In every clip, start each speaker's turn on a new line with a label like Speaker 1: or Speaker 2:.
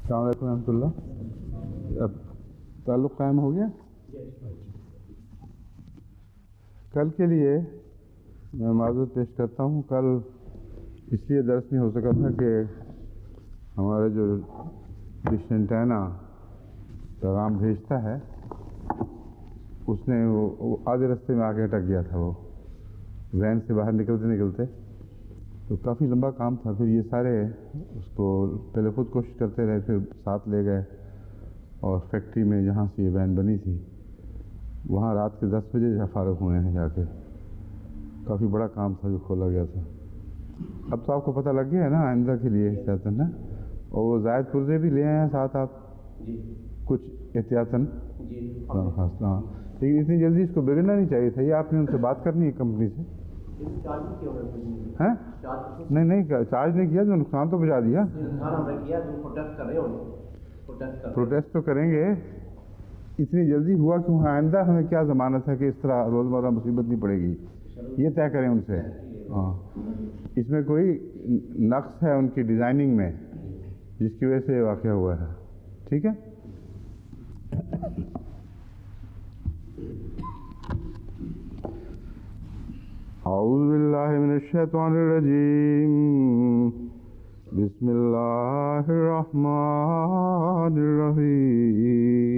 Speaker 1: السلام علیکم ورحمۃ اللہ. اب تعلق قائم ہو گیا. کل کے لیے میں معذرت پیش کرتا ہوں. کل اس لیے درس نہیں ہو سکا تھا کہ ہمارا جو ڈش اینٹینا پیغام بھیجتا ہے اس نے وہ آدھے رستے میں آ کے اٹک گیا تھا. وہ وین سے باہر نکلتے تو کافی لمبا کام تھا. پھر یہ سارے اس کو پہلے خود کوشش کرتے رہے، پھر ساتھ لے گئے اور فیکٹری میں جہاں سے یہ وین بنی تھی وہاں رات کے 10 بجے فارغ ہوئے ہیں جا کے. کافی بڑا کام تھا جو کھولا گیا تھا. اب تو آپ کو پتہ لگ گیا ہے نا آئندہ کے لیے احتیاطاً نا. اور وہ زائد پرزے بھی لے آئے ہیں ساتھ آپ کچھ احتیاطاً. ہاں لیکن اتنی جلدی اس کو بگڑنا نہیں چاہیے تھا. یہ آپ نے ان سے بات کرنی ہے کمپنی سے. نہیں چارج نہیں کیا تو نقصان تو پہنچا دیا. پروٹیسٹ تو کریں گے. اتنی جلدی ہوا کیوں؟ آئندہ ہمیں کیا ضمانت ہے کہ اس طرح روزمرہ مصیبت نہیں پڑے گی. یہ طے کریں ان سے. ہاں اس میں کوئی نقص ہے ان کی ڈیزائننگ میں جس کی وجہ سے واقعہ ہوا ہے. ٹھیک ہے. اعوذ باللہ من الشیطان الرجیم. بسم اللہ الرحمن الرحیم.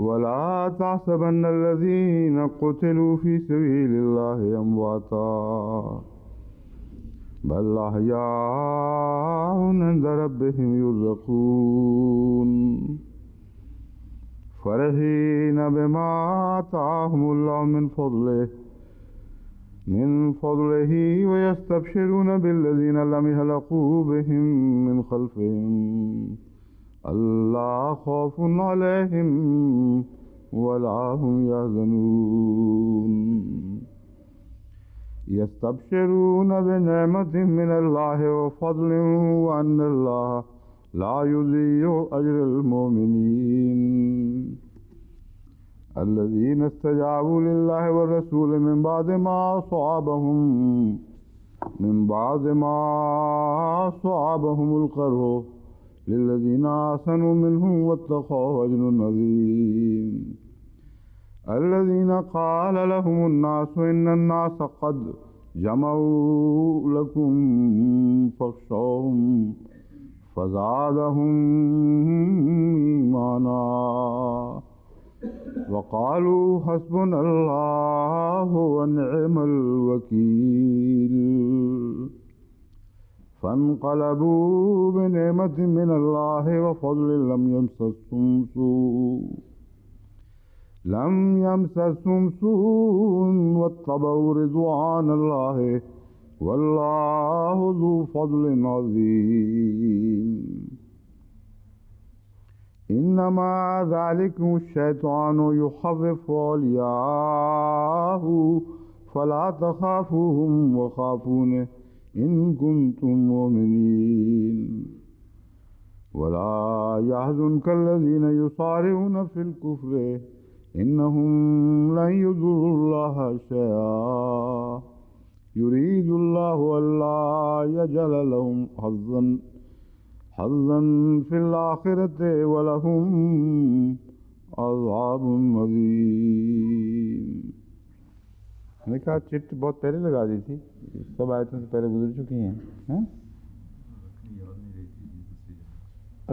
Speaker 1: ولا تحسبن الذین قتلوا فی سبیل اللہ امواتا بل احیاء عند ربهم یرزقون فرحین بما آتاهم اللہ من فضلہ ویستبشرون بالذین لم یلحقوا بهم من خلفهم اللہ خوف علیہم ولا هم یحزنون یستبشرون بنعمت من اللہ وفضل وان اللہ لا یضیع اجر المؤمنین الذین استجابوا للہ والرسول من بعد ما أصابهم القرح للذین أحسنوا منهم واتقوا أجر عظیم. الذین قال لهم الناس إن الناس قد جمعوا لكم فاخشوهم فزادهم ایمانا وقالوا حسبنا اللہ ونعم الوکیل فانقلبوا بنعمت من اللہ وفضل لم يمسسهم سوء واتبعوا رضوان اللہ واللہ ذو فضل عظیم. انما ذلكم الشیطان یخوف اولیاءہ فلا تخافوهم وخافون ان کنتم مؤمنین ولا يحزنك الذين يصارعون في الكفر انهم لن يضروا الله شيئا يريد الله ألا يجعل لهم حظا في الآخرة ولهم عذاب عظيم. میں نے کہا چٹ بہت پہلے لگا دی تھی. سب آیتوں سے پہلے گزر چکی ہیں.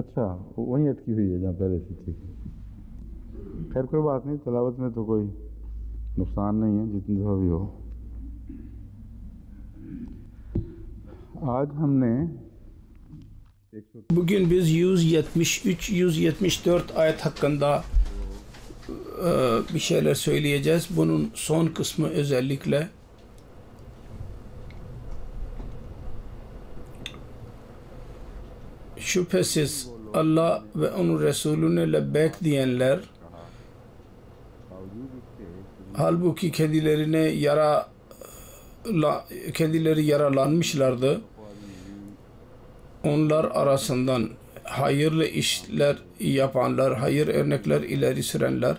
Speaker 1: اچھا وہیں اٹکی ہوئی ہے جہاں پہلے سے تھی. خیر کوئی بات نہیں. تلاوت میں تو کوئی نقصان نہیں ہے جتنی دفعہ بھی ہو. آج hum ne
Speaker 2: bugün biz 173-174 ayet hakkında bir şeyler söyleyeceğiz. Bunun son kısmı özellikle şüphesiz Allah ve onun Resulüne lebbek diyenler halbuki kendileri yaralanmışlardı. Onlar arasından hayırlı işler yapanlar, hayır örnekler ileri sürenler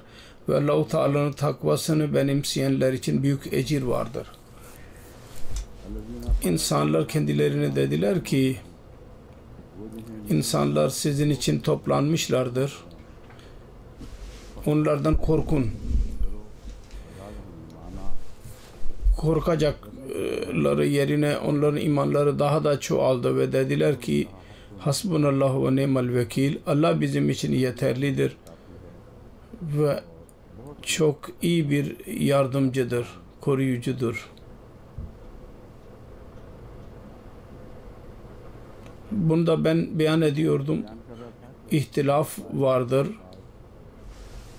Speaker 2: ve Allah-u Teala'nın takvasını benimseyenler için büyük ecir vardır. İnsanlar kendilerine dediler ki İnsanlar sizin için toplanmışlardır. Onlardan korkun. Korkacakları yerine onların imanları daha da çoğaldı ve dediler ki Hasbunallahu ve ni'mel vekil. Allah bizim için yeterlidir ve çok iyi bir yardımcıdır, koruyucudur. Bunda ben beyan ediyordum. İhtilaf vardır.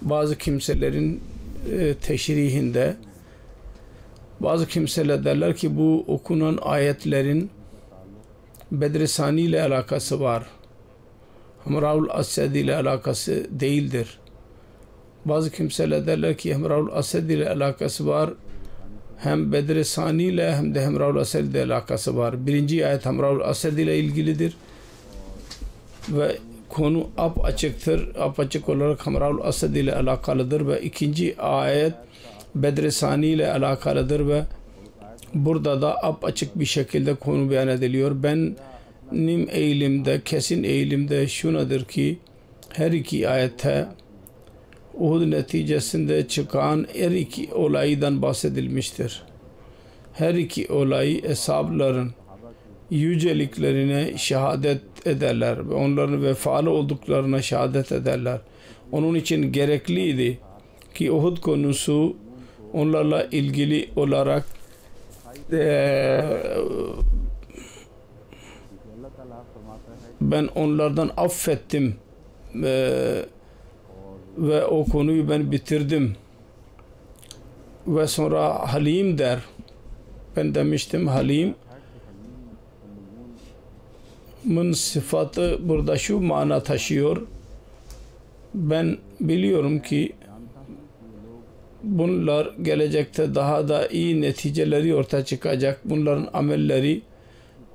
Speaker 2: Bazı kimselerin teşrihinde bazı kimseler derler ki bu okunan ayetlerin Bedr-i Sani ile alakası var. Hamraul Ased ile alakası değildir. Bazı kimseler derler ki Hamraul Ased ile alakası var. Hem Bedr-i Sani ile hem de Hamraul Ased ile alakası var. Birinci ayet Hamraul Ased ile ilgilidir ve konu apaçıktır. Apaçık olarak Hamraul Ased ile alakalıdır ve ikinci ayet Bedr-i Sani ile alakalıdır ve burada da apaçık bir şekilde konu beyan ediliyor. Benim eğilimde, kesin eğilimde şunadır ki her iki ayette Uhud neticesinde çıkan her iki olaydan bahsedilmiştir. Her iki olay eshabların yüceliklerine şehadet ederler ve onların vefalı olduklarına şehadet ederler. Onun için gerekliydi ki Uhud konusu onlarla ilgili olarak ben onlardan affettim ve o konuyu ben bitirdim ve sonra Halim der. Ben demiştim Halim'in sıfatı burada şu mana taşıyor. Ben biliyorum ki bunlar gelecekte daha da iyi neticeleri ortaya çıkacak. Bunların amelleri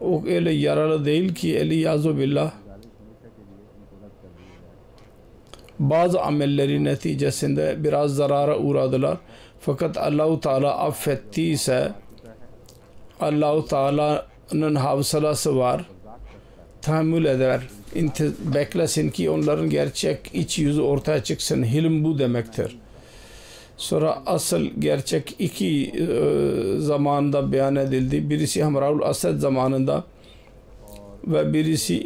Speaker 2: o öyle yaralı değil ki eliyazu billah. Bazı amelleri neticesinde biraz zarara uğradılar. Fakat Allah-u Teala affettiyse Allah-u Teala'nın havsalası var. Tahammül eder. Beklesin ki onların gerçek iç yüzü ortaya çıksın. Hilm bu demektir. Sonra asıl gerçek iki zamanında beyan edildi. Birisi Hamraul Ased zamanında ve birisi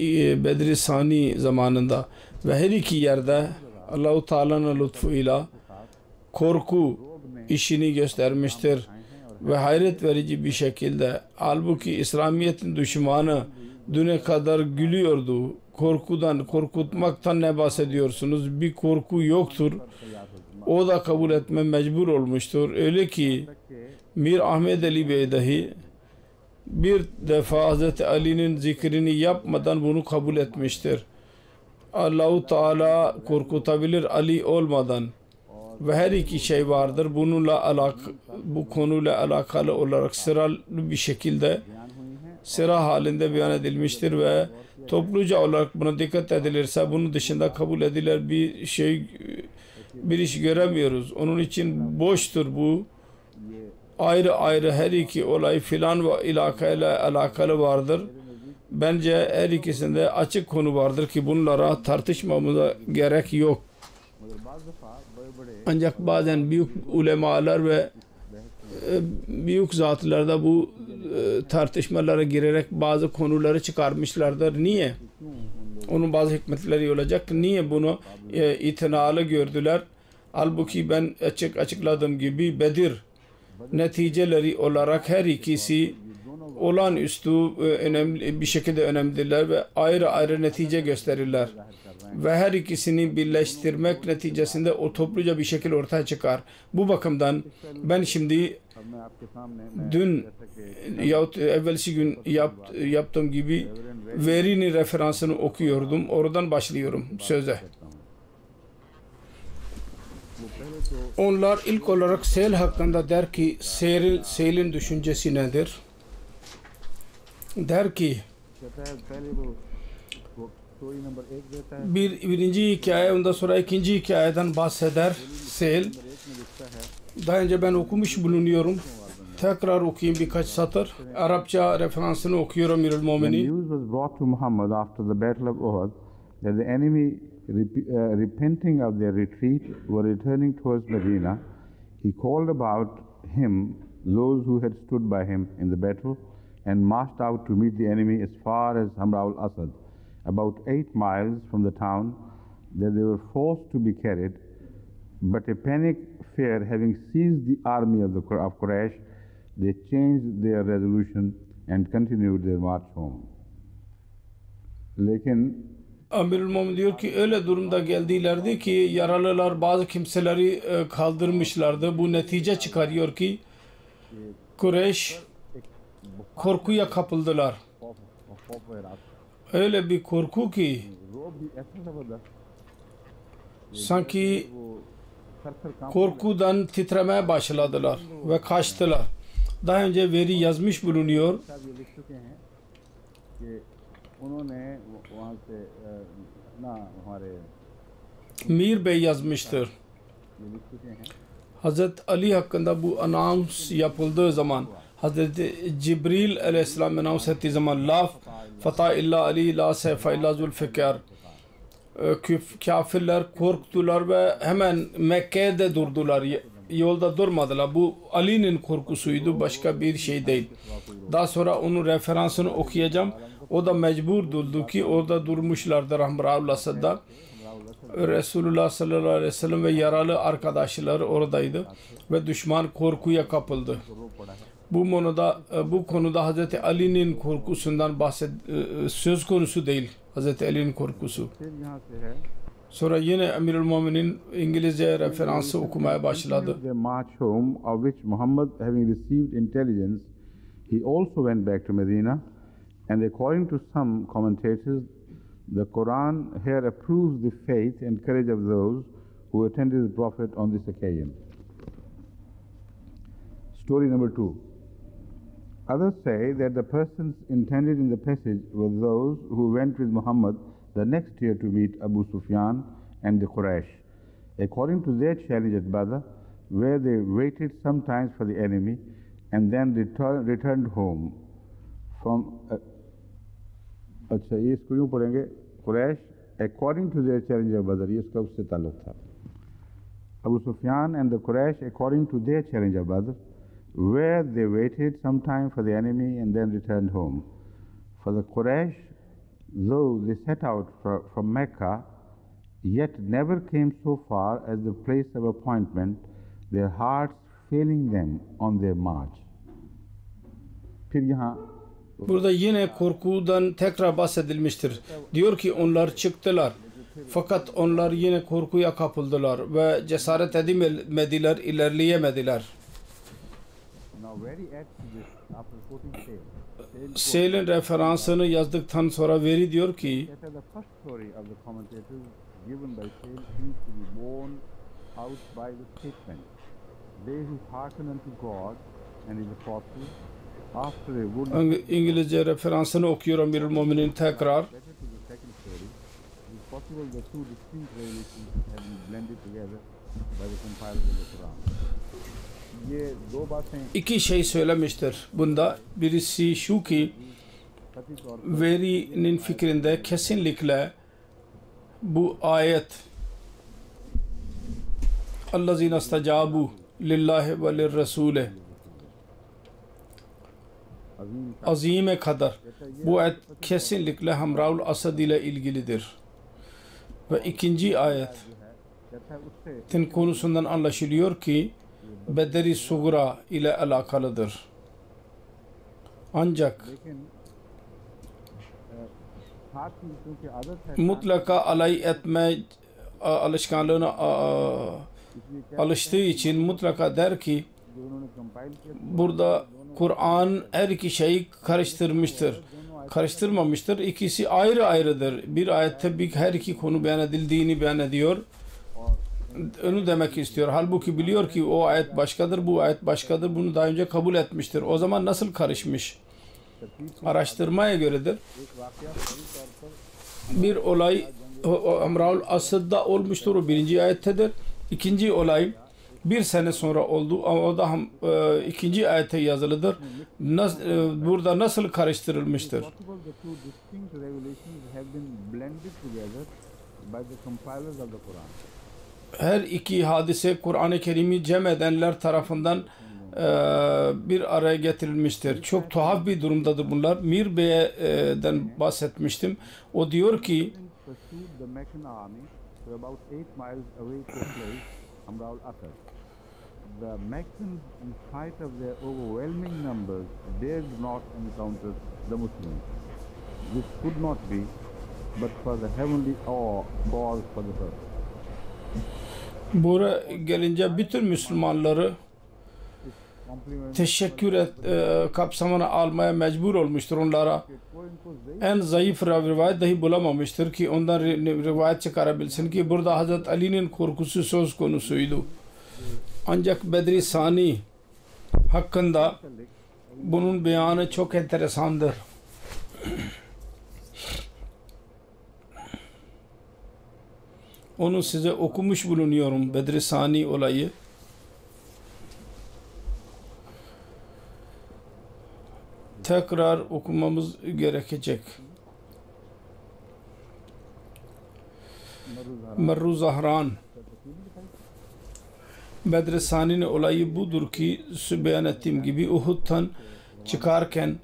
Speaker 2: Bedr-i Sani zamanında ve her iki yerde Allah-u Teala'nın lütfuyla korku işini göstermiştir ve hayret verici bir şekilde halbuki İslamiyet'in düşmanı düne kadar gülüyordu. Korkudan, korkutmaktan ne bahsediyorsunuz? Bir korku yoktur. O da kabul etme mecbur olmuştur. Öyle ki Mir Ahmed Ali Bey dahi bir defa Hz. Ali'nin zikrini yapmadan bunu kabul etmiştir. Allah-u Teala korkutabilir Ali olmadan ve her iki şey vardır. Bu konuyla alakalı olarak sıralı bir şekilde sıra halinde beyan edilmiştir ve topluca olarak buna dikkat edilirse bunun dışında kabul edilir bir iş göremiyoruz. Onun için boştur bu. Ayrı ayrı her iki olay filan ve ilakayla alakalı vardır. Bence her ikisinde açık konu vardır ki bunlara tartışmamıza gerek yok. Ancak bazen büyük ulemalar ve büyük zatlarda bu tartışmalara girerek bazı konuları çıkarmışlardır. Niye? Onun bazı hikmetleri olacak. Niye bunu itinalı gördüler? Halbuki ben açıkladığım gibi Bedir neticeleri olarak her ikisi olağanüstü önemli bir şekilde önemlidirler ve ayrı ayrı netice gösterirler. Ve her ikisini birleştirmek neticesinde o topluca bir şekilde ortaya çıkar. Bu bakımdan ben şimdi dün yahut evvelsi gün yaptığım gibi verinin referansını okuyordum. Oradan başlıyorum söze. Onlar ilk olarak sel hakkında der ki selin düşüncesi nedir? Der ki birinci hikaye ondan sonra ikinci hikayeden bahseder sel. Daha önce ben okumuş bulunuyorum. Tekrar okuyayım birkaç satır. Arapça referansını okuyorum Emirül
Speaker 1: When
Speaker 2: Muminin.
Speaker 1: news was brought to Muhammad after the Battle of Uhud that the enemy, repenting of their retreat, were returning towards Medina, he called about him those who had stood by him in the battle and marched out to meet the enemy as far as Hamra al-Asad, about 8 miles from the town, that they were forced to be carried. But a panic fear having seized the army of Quraysh, they changed their resolution and continued their march home. Lekin
Speaker 2: Amirül Mumin diyor ki öyle durumda geldilerdi ki yaralılar bazı kimseleri kaldırmışlardı. Bu netice çıkarıyor ki Kureyş korkuya kapıldılar. Öyle bir korku ki sanki korkudan titremeye başladılar ve kaçtılar. Daha önce veri yazmış bulunuyor. Mir Bey yazmıştır. Hazreti Ali hakkında bu anons yapıldığı zaman Hazreti Cibril aleyhisselam anons ettiği zaman la fata illa Ali la seyfa illa zulfikar, kafirler korktular ve hemen Mekke'de durdular. Yolda durmadılar. Bu Ali'nin korkusuydu, başka bir şey değil. Daha sonra onun referansını okuyacağım. O da mecbur durdu ki orada durmuşlardı Hamra-ul-Asad'da. Resulullah sallallahu aleyhi ve sellem ve yaralı arkadaşları oradaydı ve düşman korkuya kapıldı. Bu konuda Hazreti Ali'nin korkusundan söz konusu değil. Hazreti Ali'nin korkusu. Sonra yine Emirül Muminin İngilizce referansı okumaya başladı.
Speaker 1: Their march home, of which Muhammad, having received intelligence, he also went back to Medina, and according to some commentators, the Quran here approves the faith and courage of those who attended the Prophet on this occasion. Story number 2. Others say that the persons intended in the passage were those who went with Muhammad the next year to meet Abu Sufyan and the Quraysh, according to their challenge at Badr, where they waited sometimes for the enemy and then returned home. अच्छा ये इसको यूँ पढ़ेंगे Quraish according to their challenge of Badr, ये इसका उससे ताल्लुक था. Abu Sufyan and the Quraysh according to their challenge of Badr, where they waited some time for the enemy and then returned home. For the Quraysh, though they set out from Mecca, yet never came so far as the place of appointment, their hearts failing them on their march. फिर यहाँ
Speaker 2: Burada yine korkudan tekrar bahsedilmiştir. Diyor ki onlar çıktılar. Fakat onlar yine korkuya kapıldılar ve cesaret edemediler, ilerleyemediler. Seyl'in referansını yazdıktan sonra veri diyor ki İngilizce referansını okuyorum Emirül Muminin tekrar. İki şey söylemiştir bunda. Birisi şu ki verinin fikrinde kesinlikle bu ayet اَلَّذِينَ اسْتَجَابُوا لِلّٰهِ وَلِلرَّسُولِ azime kadar bu ayet kesinlikle Hamraul Asad ile ilgilidir. Ve ikinci ayetin konusundan anlaşılıyor ki Bedr-i Sugra ile alakalıdır. Ancak mutlaka alay etme alışkanlığına alıştığı için mutlaka der ki burada Kur'an her iki şeyi karıştırmıştır. Karıştırmamıştır. İkisi ayrı ayrıdır. Bir ayette her iki konu beyan edildiğini beyan ediyor. Onu demek istiyor. Halbuki biliyor ki o ayet başkadır, bu ayet başkadır. Bunu daha önce kabul etmiştir. O zaman nasıl karışmış? Araştırmaya göredir. Bir olay Hamraul Asad'da olmuştur. O birinci ayettedir. İkinci olay Bir sene sonra oldu ama o da ikinci ayette yazılıdır. Burada nasıl karıştırılmıştır?
Speaker 1: Possible the two distinct revelations have been blended together by the compilers of the Quran.
Speaker 2: Her iki hadise Kur'an-ı Kerim'i cem edenler tarafından bir araya getirilmiştir. Çok tuhaf bir durumdadır bunlar. Mir Bey'den bahsetmiştim. O diyor ki
Speaker 1: Pursued the Meccan army to about 8 miles away to a place, Amraul Asad. The Meccans, in spite of their overwhelming numbers, dared not encounter the Muslims. This could not be but for the heavenly awe caused for the purpose.
Speaker 2: buraya gelince bütün Müslümanları teşekkür kapsamına almaya mecbur olmuştur onlara. En zayıf rivayet dahi bulamamıştır ki ondan rivayet çıkarabilsin ki burada Hazreti Ali'nin korkusu söz konusuydu. Ancak Bedri Sani hakkında bunun beyanı çok enteresandır. Onu size okumuş bulunuyorum, Bedri Sani olayı. Tekrar okumamız gerekecek. Merru Zahran. Bedri Sani'nin olayı budur ki beyan ettiğim gibi Uhud'dan çıkarken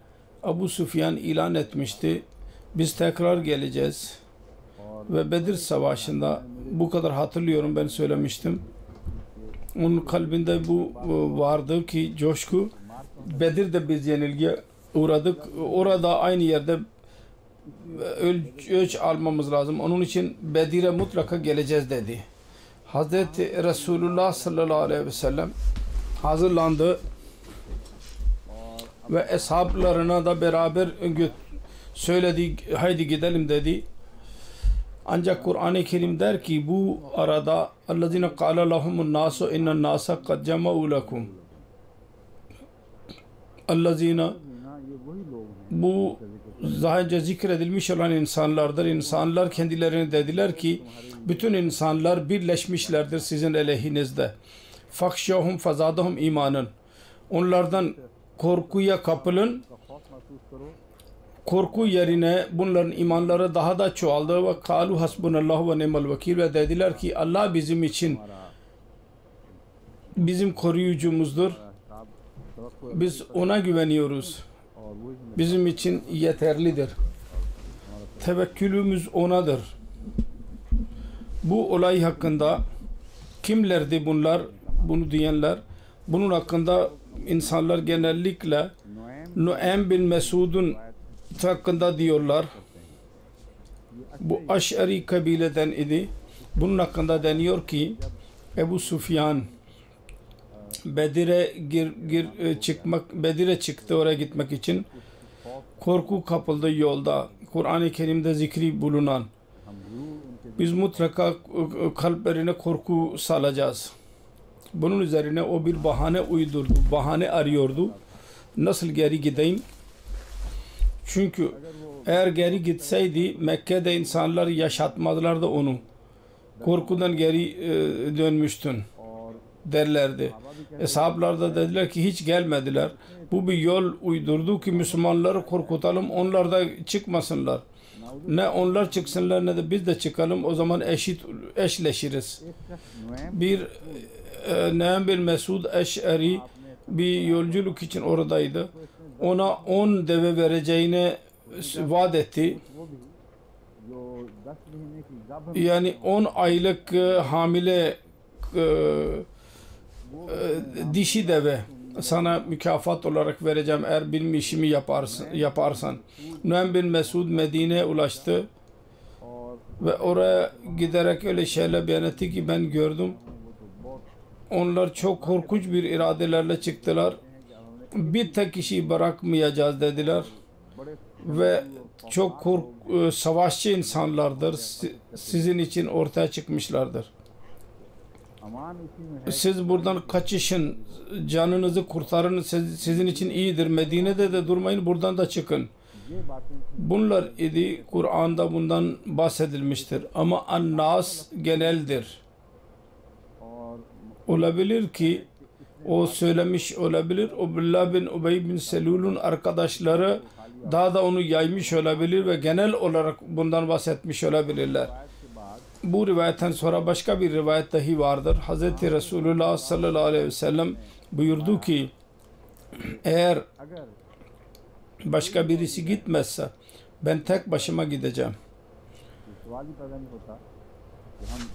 Speaker 2: Abu Sufyan ilan etmişti. Biz tekrar geleceğiz. Ve Bedir Savaşı'nda bu kadar hatırlıyorum, ben söylemiştim. Onun kalbinde bu vardı ki coşku. Bedir'de biz yenilgiye uğradık. Orada aynı yerde ölç almamız lazım. Onun için Bedir'e mutlaka geleceğiz dedi. Hazreti Resulullah sallallahu aleyhi ve sellem hazırlandı ve eshablarına da beraber söyledi, haydi gidelim dedi. Ancak Kur'an-ı Kerim der ki bu arada اَلَّذِينَ قَالَ لَهُمُ النَّاسُ اِنَّ النَّاسَ قَدْ جَمَعُوا لَكُمْ اَلَّذِينَ bu daha önce zikredilmiş olan insanlardır. İnsanlar kendilerine dediler ki bütün insanlar birleşmişlerdir sizin aleyhinizde. فَخْشَوْهُمْ فَزَادَهُمْ imanın. Onlardan korkuya kapılın. Korku yerine bunların imanları daha da çoğaldı ve kalu hasbunallahu ve ni'mel vekil ve dediler ki Allah bizim için bizim koruyucumuzdur. Biz ona güveniyoruz. Bizim için yeterlidir. Tevekkülümüz onadır. Bu olay hakkında kimlerdi bunlar? Bunu diyenler. Bunun hakkında insanlar genellikle Nuaym bin Mesud'un hakkında diyorlar. Bu Aş'ari kabileden idi. Bunun hakkında deniyor ki Ebu Sufyan Bedir'e çıktı oraya gitmek için. Korku kapıldı yolda. Kur'an-ı Kerim'de zikri bulunan. Biz mutlaka kalplerine korku salacağız. Bunun üzerine o bir bahane uydurdu. Bahane arıyordu. Nasıl geri gideyim? Çünkü eğer geri gitseydi Mekke'de insanlar yaşatmazlardı onu. Korkudan geri dönmüştün derlerdi. Eshablar da dediler ki hiç gelmediler. Bu bir yol uydurdu ki Müslümanları korkutalım, onlar da çıkmasınlar. Ne onlar çıksınlar ne de biz de çıkalım, o zaman eşleşiriz. Bir Nuaym bin Mesud Eş'ari bir yolculuk için oradaydı. Ona 10 deve vereceğine vaat etti. Yani 10 aylık hamile dişi deve sana mükafat olarak vereceğim eğer benim işimi yaparsan. Nuaym bin Mesud Medine'ye ulaştı ve oraya giderek öyle şeyler beyan etti ki ben gördüm. Onlar çok korkunç bir iradelerle çıktılar. Bir tek kişiyi bırakmayacağız dediler ve çok savaşçı insanlardır. Sizin için ortaya çıkmışlardır. Siz buradan kaçışın, canınızı kurtarın, sizin için iyidir. Medine'de de durmayın, buradan da çıkın. Bunlar idi, Kur'an'da bundan bahsedilmiştir. Ama An-Nas geneldir. olabilir ki o söylemiş olabilir. Abdullah bin Ubey bin Selul'un arkadaşları daha da onu yaymış olabilir ve genel olarak bundan bahsetmiş olabilirler. Bu rivayetten sonra başka bir rivayet dahi vardır. Hz. Resulullah sallallahu aleyhi ve sellem buyurdu ki eğer başka birisi gitmezse ben tek başıma gideceğim.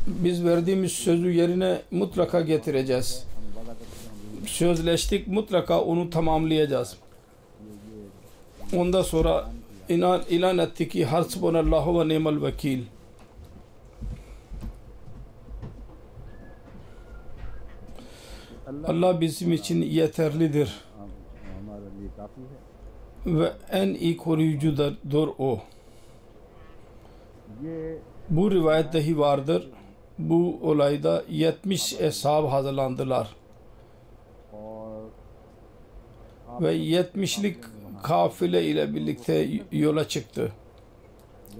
Speaker 2: Biz verdiğimiz sözü yerine mutlaka getireceğiz. Sözleştik, mutlaka onu tamamlayacağız. Ondan sonra ilan etti ki hasbunallahu ve ni'mel vekil. Allah bizim için yeterlidir ve en iyi koruyucudur o. Bu rivayet dahi vardır. Bu olayda 70 ashab hazırlandılar ve 70'lik kafile ile birlikte yola çıktı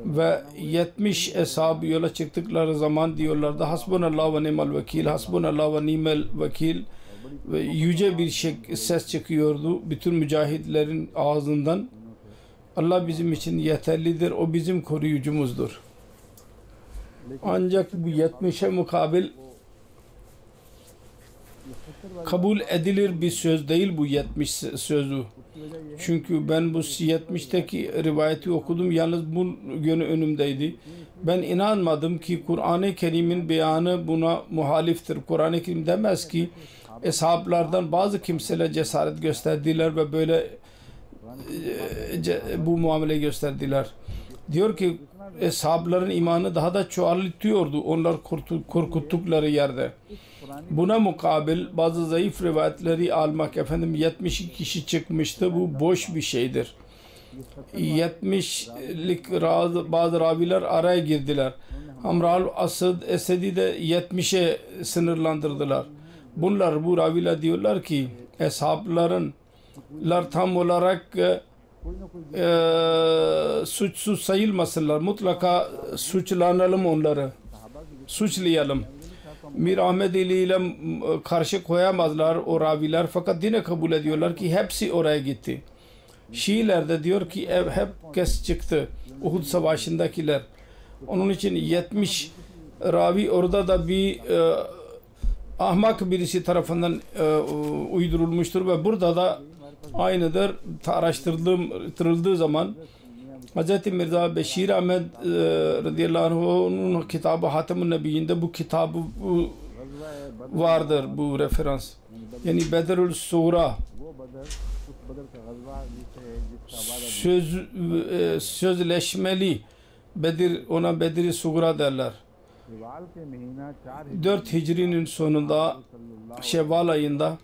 Speaker 2: ve 70 ashab yola çıktıkları zaman diyorlardı hasbunallah ve ni'mel vekil, hasbunallah ve ni'mel vekil ve yüce bir ses çıkıyordu bütün mücahitlerin ağzından. Allah bizim için yeterlidir, o bizim koruyucumuzdur. Ancak bu 70'e mukabil kabul edilir bir söz değil bu 70 sözü. Çünkü ben bu 70'teki rivayeti okudum, yalnız bu yönü önümdeydi. Ben inanmadım ki Kur'an-ı Kerim'in beyanı buna muhaliftir. Kur'an-ı Kerim demez ki eshablardan bazı kimseler cesaret gösterdiler ve böyle bu muamele gösterdiler. Diyor ki eshabların imanı daha da çoğaltıyordu onlar korkuttukları yerde. Buna mukabil bazı zayıf rivayetleri almak, 72 kişi çıkmıştı, bu boş bir şeydir. 70'lik bazı raviler araya girdiler. Amr Asad Esedi de 70'e sınırlandırdılar. Bunlar bu raviler diyorlar ki eshabların tam olarak suçsuz sayılmasınlar. Mutlaka suçlanalım onları. Suçlayalım. Mir Ahmedili ile karşı koyamazlar o raviler, fakat yine kabul ediyorlar ki hepsi oraya gitti. Şiiler de diyor ki herkes çıktı. Uhud Savaşı'ndakiler. Onun için 70 ravi orada da bir ahmak birisi tarafından uydurulmuştur ve burada da aynıdır. Araştırıldığı zaman Hz. Mirza Beşir Ahmed radıyallahu anh'ın kitabı Hatem-ül Nebiyinde bu kitabı vardır, bu referans. Yani Bedrül Sura sözleşmeli Bedir, ona Bedir-i Sugra derler. 4 Hicri'nin sonunda Şevval ayında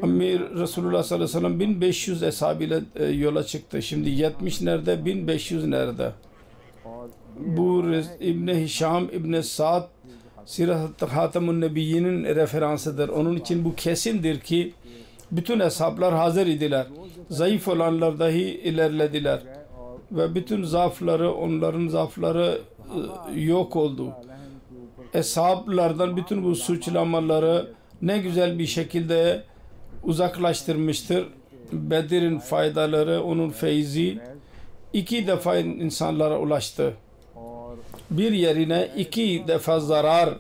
Speaker 2: Amir Resulullah sallallahu aleyhi ve sellem 1500 eshabıyla yola çıktı. Şimdi 70 nerede, 1500 nerede? Bu İbn-i Hişam, İbn-i Sa'd Sirat-ı Hatem-ül Nebiyye'nin referansıdır. Onun için bu kesindir ki bütün hesaplar hazır idiler. Zayıf olanlar dahi ilerlediler. Ve bütün zaafları, onların zaafları yok oldu. Hesaplardan bütün bu suçlamaları ne güzel bir şekilde uzaklaştırmıştır. Bedir'in faydaları, onun feyzi 2 defa insanlara ulaştı. Bir yerine 2 defa zarar,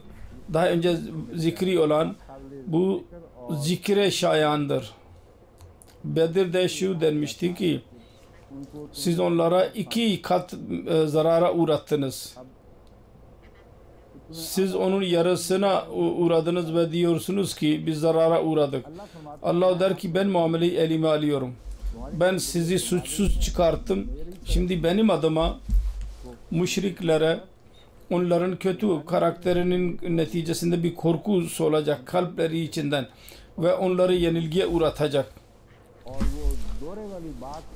Speaker 2: daha önce zikri olan bu zikre şayandır. Bedir'de şu denmişti ki siz onlara 2 kat zarara uğrattınız. Siz onun yarısına uğradınız ve diyorsunuz ki biz zarara uğradık. Allah der ki ben muameleyi elime alıyorum. Ben sizi suçsuz çıkarttım. Şimdi benim adıma müşriklere, onların kötü karakterinin neticesinde bir korku olacak kalpleri içinden ve onları yenilgiye uğratacak.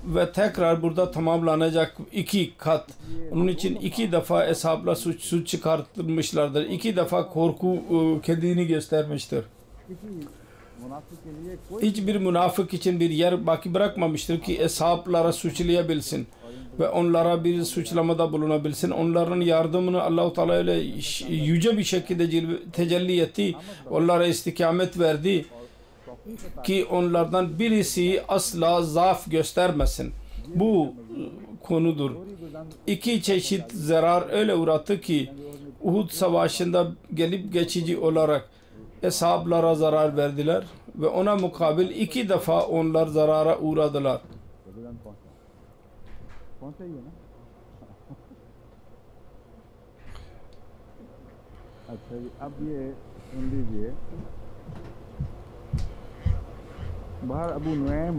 Speaker 2: Ve tekrar burada tamamlanacak 2 kat. Onun için 2 defa eshabla suç çıkartılmışlardır. 2 defa korku kendini göstermiştir. Hiçbir münafık için bir yer baki bırakmamıştır ki eshablara suçlayabilsin. ve onlara bir suçlamada bulunabilsin. Onların yardımını Allah-u Teala öyle yüce bir şekilde tecelli etti. Onlara istikamet verdi ki onlardan birisi asla zaaf göstermesin. Bu konudur. İki çeşit zarar öyle uğrattı ki Uhud Savaşı'nda gelip geçici olarak eshablara zarar verdiler ve ona mukabil 2 defa onlar zarara uğradılar.
Speaker 1: अच्छा जी अब ये सुन लीजिए बाहर अबू Nuvem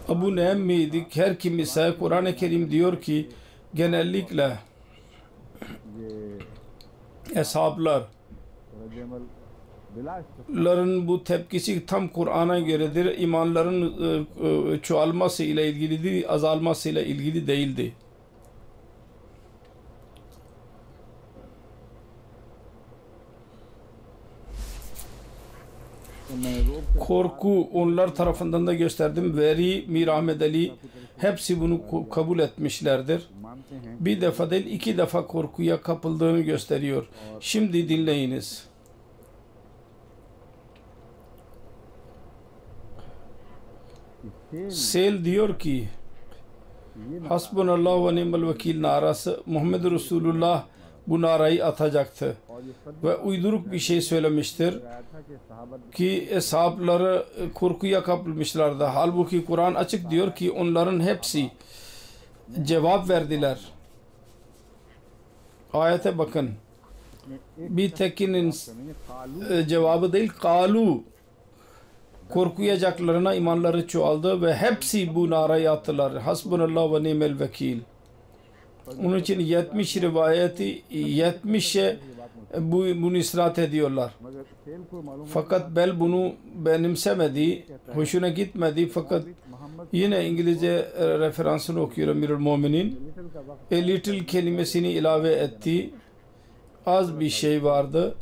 Speaker 2: Abu Neym miydi? Her kim ise Kur'an-ı Kerim diyor ki genellikle eshabların bu tepkisi tam Kur'an'a göredir. İmanların çoğalması ile ilgilidir, azalması ile ilgili değildi. Korku onlar tarafından da gösterdim. Veri, Mir Ahmed Ali hepsi bunu kabul etmişlerdir. Bir defa değil 2 defa korkuya kapıldığını gösteriyor. Şimdi dinleyiniz. Sel diyor ki Hasbunallah ve ni'mel vekil narası Muhammed Resulullah bu narayı atacaktı. Ve uyduruk bir şey söylemiştir ki eshabları korkuya kapılmışlardı. Halbuki Kur'an açık diyor ki onların hepsi cevap verdiler. Ayete bakın. Bir tekinin cevabı değil, kalu. Korkuyacaklarına imanları çoğaldı ve hepsi bu narayı attılar. Hasbunallah ve ni'mel vekil. Onun için 70 rivayeti 70'e bunu isnat ediyorlar. Fakat Bel bunu benimsemedi, hoşuna gitmedi fakat yine İngilizce referansını okuyor Emirül Müminin. A little kelimesini ilave etti. Az bir şey vardı.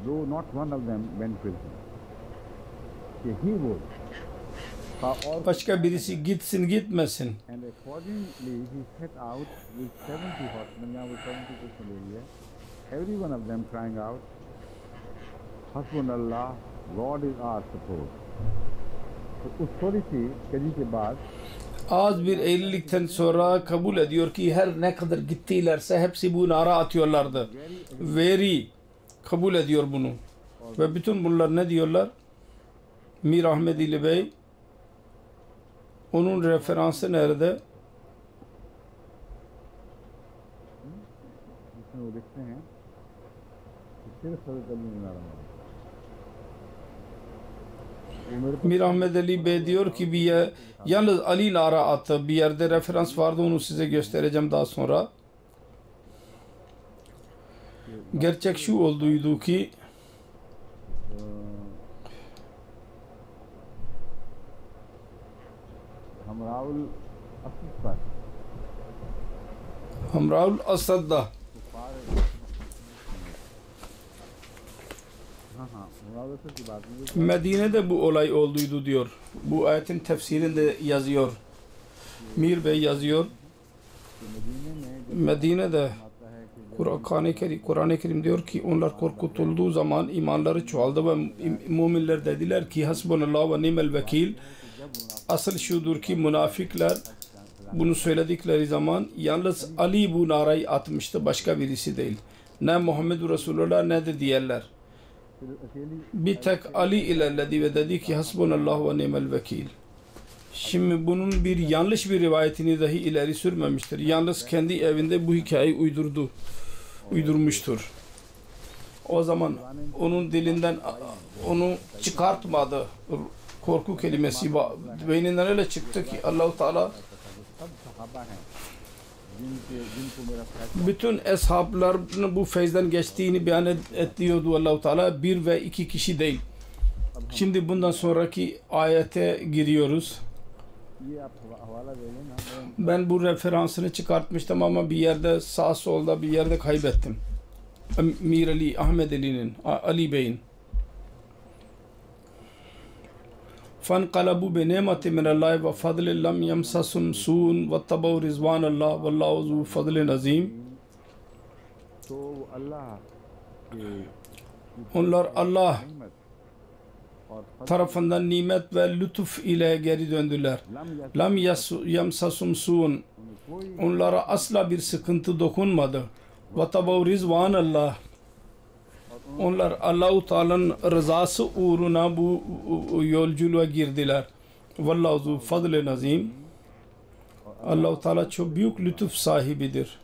Speaker 1: Though not one of them went with him. He would.
Speaker 2: Başka birisi gitsin gitmesin.
Speaker 1: And accordingly he set out with 70 horsemen, now with 70 area. Every one of them crying out, Hasbunallah, God is our support. तो उस थोड़ी सी कजी के बाद
Speaker 2: Az bir eğlilikten sonra kabul ediyor ki her ne kadar gittilerse hepsi bu nara atıyorlardı. Veri kabul ediyor bunu. Ve bütün bunlar ne diyorlar? Mir Ahmed Ali Bey onun referansı nerede? Mir Ahmed Ali Bey diyor ki yalnız Ali nara attı. Bir yerde referans vardı, onu size göstereceğim daha sonra. Gerçek şu olduydu ki Hamraul Asad'da Medine'de bu olay olduydu diyor. Bu ayetin tefsirinde yazıyor. Mir Bey yazıyor. Medine'de Kur'an-ı Kerim diyor ki onlar korkutulduğu zaman imanları çoğaldı ve müminler dediler ki Hasbunallah ve ni'mel vekil. Asıl şudur ki münafıklar bunu söyledikleri zaman yalnız Ali bu narayı atmıştı, başka birisi değil. Ne Muhammed Resulullah ne de diğerler. Bir tek Ali ilerledi ve dedi ki Hasbunallah ve ni'mel vekil. Şimdi bunun bir yanlış bir rivayetini dahi ileri sürmemiştir. Yalnız kendi evinde bu hikayeyi uydurmuştur. O zaman onun dilinden onu çıkartmadı. Korku kelimesi beyninden öyle çıktı ki Allah-u Teala bütün eshabların bu feyzden geçtiğini beyan ediyordu Allah-u Teala. 1 ve 2 kişi değil. Şimdi bundan sonraki ayete giriyoruz. Ben bu referansını çıkartmıştım ama bir yerde sağ solda bir yerde kaybettim. Mir Ali, Ahmed Ali'nin, Ali Bey'in. فَانْقَلَبُوا بِنِعْمَةٍ مِنَ اللّٰهِ وَفَضْلٍ لَمْ يَمْسَسْهُمْ سُوءٌ وَاتَّبَعُوا رِضْوَانَ اللّٰهِ وَاللّٰهُ ذُو فَضْلٍ عَظِيمٍ. Onlar Allah tarafından nimet ve lütuf ile geri döndüler. Lam yamsasum suun. Onlara asla bir sıkıntı dokunmadı. Ve tabav rizvanallah. Onlar Allah-u Teala'nın rızası uğruna bu yolculuğa girdiler. Vallahu zu fadlin azim. Allah-u Teala çok büyük lütuf sahibidir.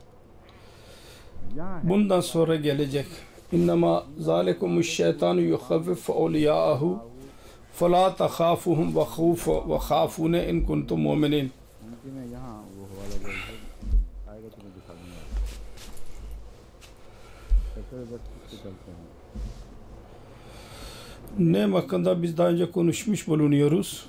Speaker 2: Bundan sonra gelecek. İnnemâ zâlikumuş şeytanu yukhaffifu awliyâhu felâ tehâfuhum ve khâfûne in kuntum mu'minin. Ne hakkında biz daha önce konuşmuş bulunuyoruz.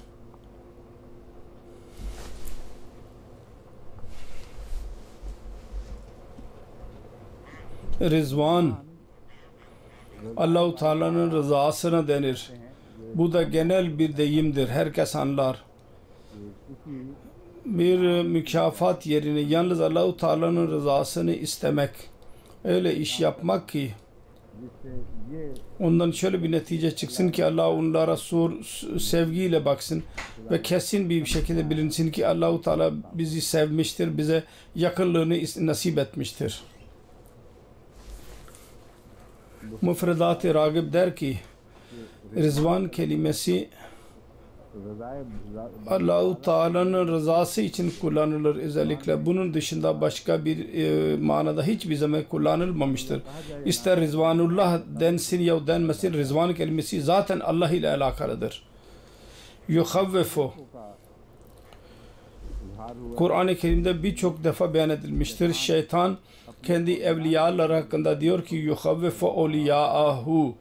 Speaker 2: Rizvan Allah-u Teala'nın rızasına denir. Bu da genel bir deyimdir. Herkes anlar. Bir mükafat yerine yalnız Allah-u Teala'nın rızasını istemek, öyle iş yapmak ki ondan şöyle bir netice çıksın ki Allah onlara sevgiyle baksın ve kesin bir şekilde bilinsin ki Allah-u Teala bizi sevmiştir, bize yakınlığını nasip etmiştir. Müfredat-ı Ragib der ki Rizvan kelimesi Allah-u Teala'nın rızası için kullanılır özellikle. Bunun dışında başka bir manada hiçbir zaman kullanılmamıştır. İster Rizvanullah densin ya denmesin, Rizvan kelimesi zaten Allah ile alakalıdır. Yuhavvefu Kur'an-ı Kerim'de birçok defa beyan edilmiştir. Şeytan kendi evliyaları hakkında diyor ki yuhavvefu awliyâhu.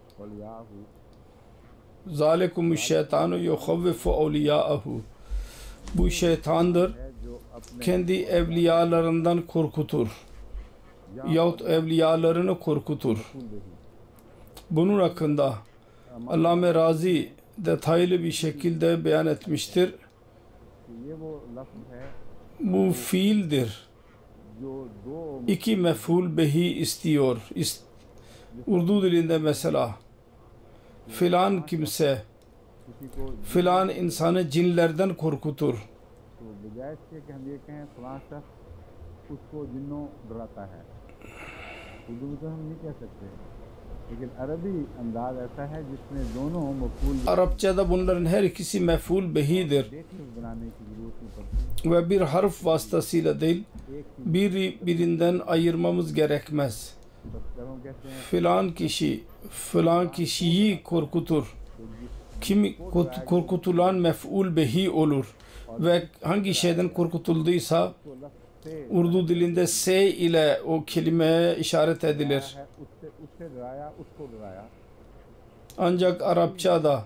Speaker 2: Zâlikumuş şeytanu yuhavvefu awliyâhu. Bu şeytandır. Kendi evliyalarından korkutur. Yahut evliyalarını korkutur. Bunun hakkında Allame Razi detaylı bir şekilde beyan etmiştir. Bu fiildir. İki mef'ul behi istiyor. Urdu dilinde mesela filan kimse, filan insanı cinlerden korkutur. Arapçada bunların her ikisi mef'ul behidir ve bir harf vasıtasıyla değil, birinden ayırmamız gerekmez. Filan kişi filan kişiyi korkutur. Kim korkutulan mef'ul behi olur ve hangi şeyden korkutulduysa Urdu dilinde se ile o kelimeye işaret edilir. Ancak Arapçada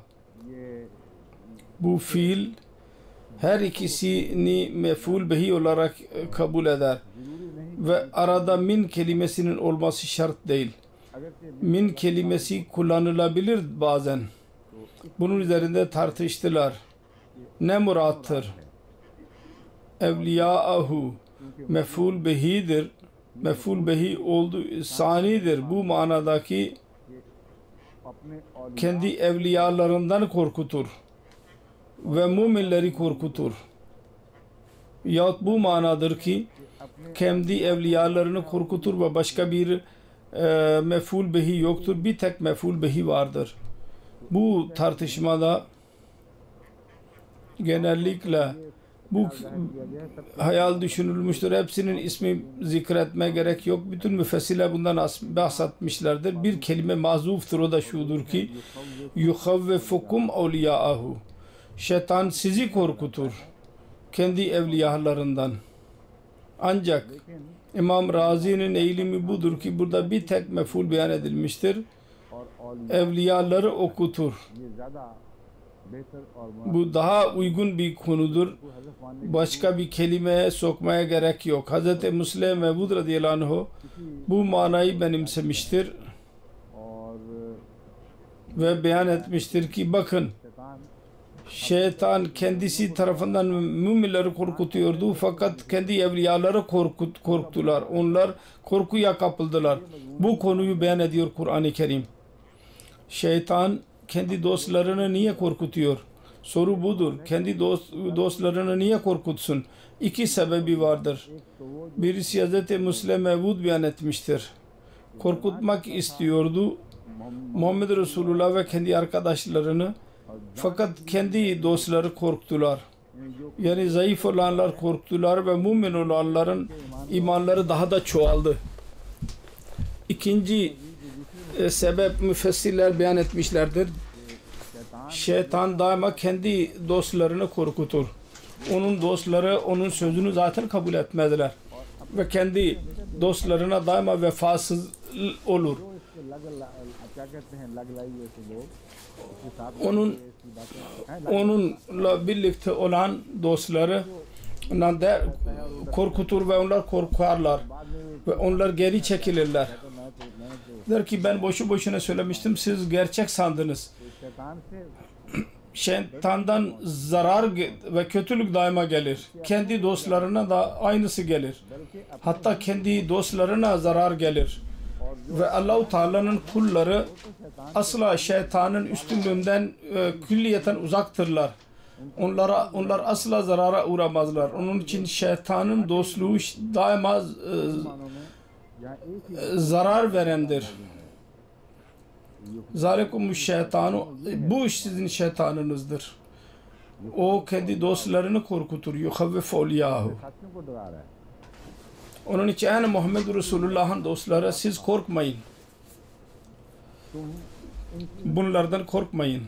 Speaker 2: bu fiil her ikisini mef'ul behi olarak kabul eder ve arada min kelimesinin olması şart değil. Min kelimesi kullanılabilir bazen. Bunun üzerinde tartıştılar. Ne murattır? Evliyâhu mef'ul behidir. Mef'ul behi oldu sanidir. Bu manadaki kendi evliyalarından korkutur ve müminleri korkutur. Yahut bu manadır ki kendi evliyalarını korkutur ve başka bir mef'ul behi yoktur. Bir tek mef'ul behi vardır. Bu tartışmada genellikle bu hayal düşünülmüştür. Hepsinin ismi zikretme gerek yok. Bütün müfessirler bundan bahsetmişlerdir. Bir kelime mazuftur, o da şudur ki yuhavvefukum awliyâhu. Şeytan sizi korkutur kendi evliyalarından. Ancak İmam Razi'nin eğilimi budur ki burada bir tek mef'ul beyan edilmiştir. Evliyaları okutur.
Speaker 1: बेहतर और
Speaker 2: Bu daha uygun bir konudur.
Speaker 1: हजरत वानी
Speaker 2: Başka bir kelimeye sokmaya gerek yok. Hz. Müslim Mevud radıyallahu anh bu manayı benimsemiştir
Speaker 1: और
Speaker 2: ve beyan etmiştir ki bakın,
Speaker 1: शैतान
Speaker 2: şeytan kendisi tarafından müminleri korkutuyordu fakat kendi evliyaları korktular. Onlar korkuya kapıldılar. Bu konuyu beyan ediyor Kur'an-ı Kerim. Şeytan kendi dostlarını niye korkutuyor? Soru budur. Kendi dostlarını niye korkutsun? İki sebebi vardır.
Speaker 1: एक तो वो
Speaker 2: Birisi Hz. Müslim Mevud beyan etmiştir. Korkutmak istiyordu Muhammed Resulullah ve kendi arkadaşlarını, fakat kendi dostları korktular.
Speaker 1: जो
Speaker 2: Yani zayıf olanlar korktular ve mümin olanların imanları daha da çoğaldı. İkinci sebep müfessirler beyan etmişlerdir.
Speaker 1: शैतान
Speaker 2: Şeytan daima kendi dostlarını korkutur. Onun dostları onun sözünü zaten kabul etmezler. Ve kendi dostlarına daima vefasız olur.
Speaker 1: जो इसके क्या कहते हैं लग लाई ऐसे लोग उसके साथ
Speaker 2: Onun
Speaker 1: ऐसी बातें हैं
Speaker 2: onunla birlikte olan dostları korkutur ve onlar korkarlar ve onlar geri çekilirler.
Speaker 1: मैंने तो
Speaker 2: Der ki ben boşu boşuna söylemiştim, siz gerçek sandınız.
Speaker 1: शैतान से
Speaker 2: Şeytandan zarar ve kötülük daima gelir. Kendi dostlarına da aynısı gelir.
Speaker 1: बल्कि
Speaker 2: Hatta kendi dostlarına zarar gelir. Ve Allah-u Teala'nın kulları asla şeytanın üstünlüğünden külliyeten uzaktırlar. Onlar asla zarara uğramazlar. Onun için şeytanın dostluğu daima
Speaker 1: मानों में यहाँ एक ही
Speaker 2: zarar verendir. Zalikumüş şeytanu, bu iş sizin şeytanınızdır. O kendi dostlarını korkutur. Yuhavvif olyahu.
Speaker 1: साथियों को डरा रहा है
Speaker 2: Onun için yani Muhammed Resulullah'ın dostları, siz korkmayın.
Speaker 1: तुम इन
Speaker 2: Bunlardan korkmayın.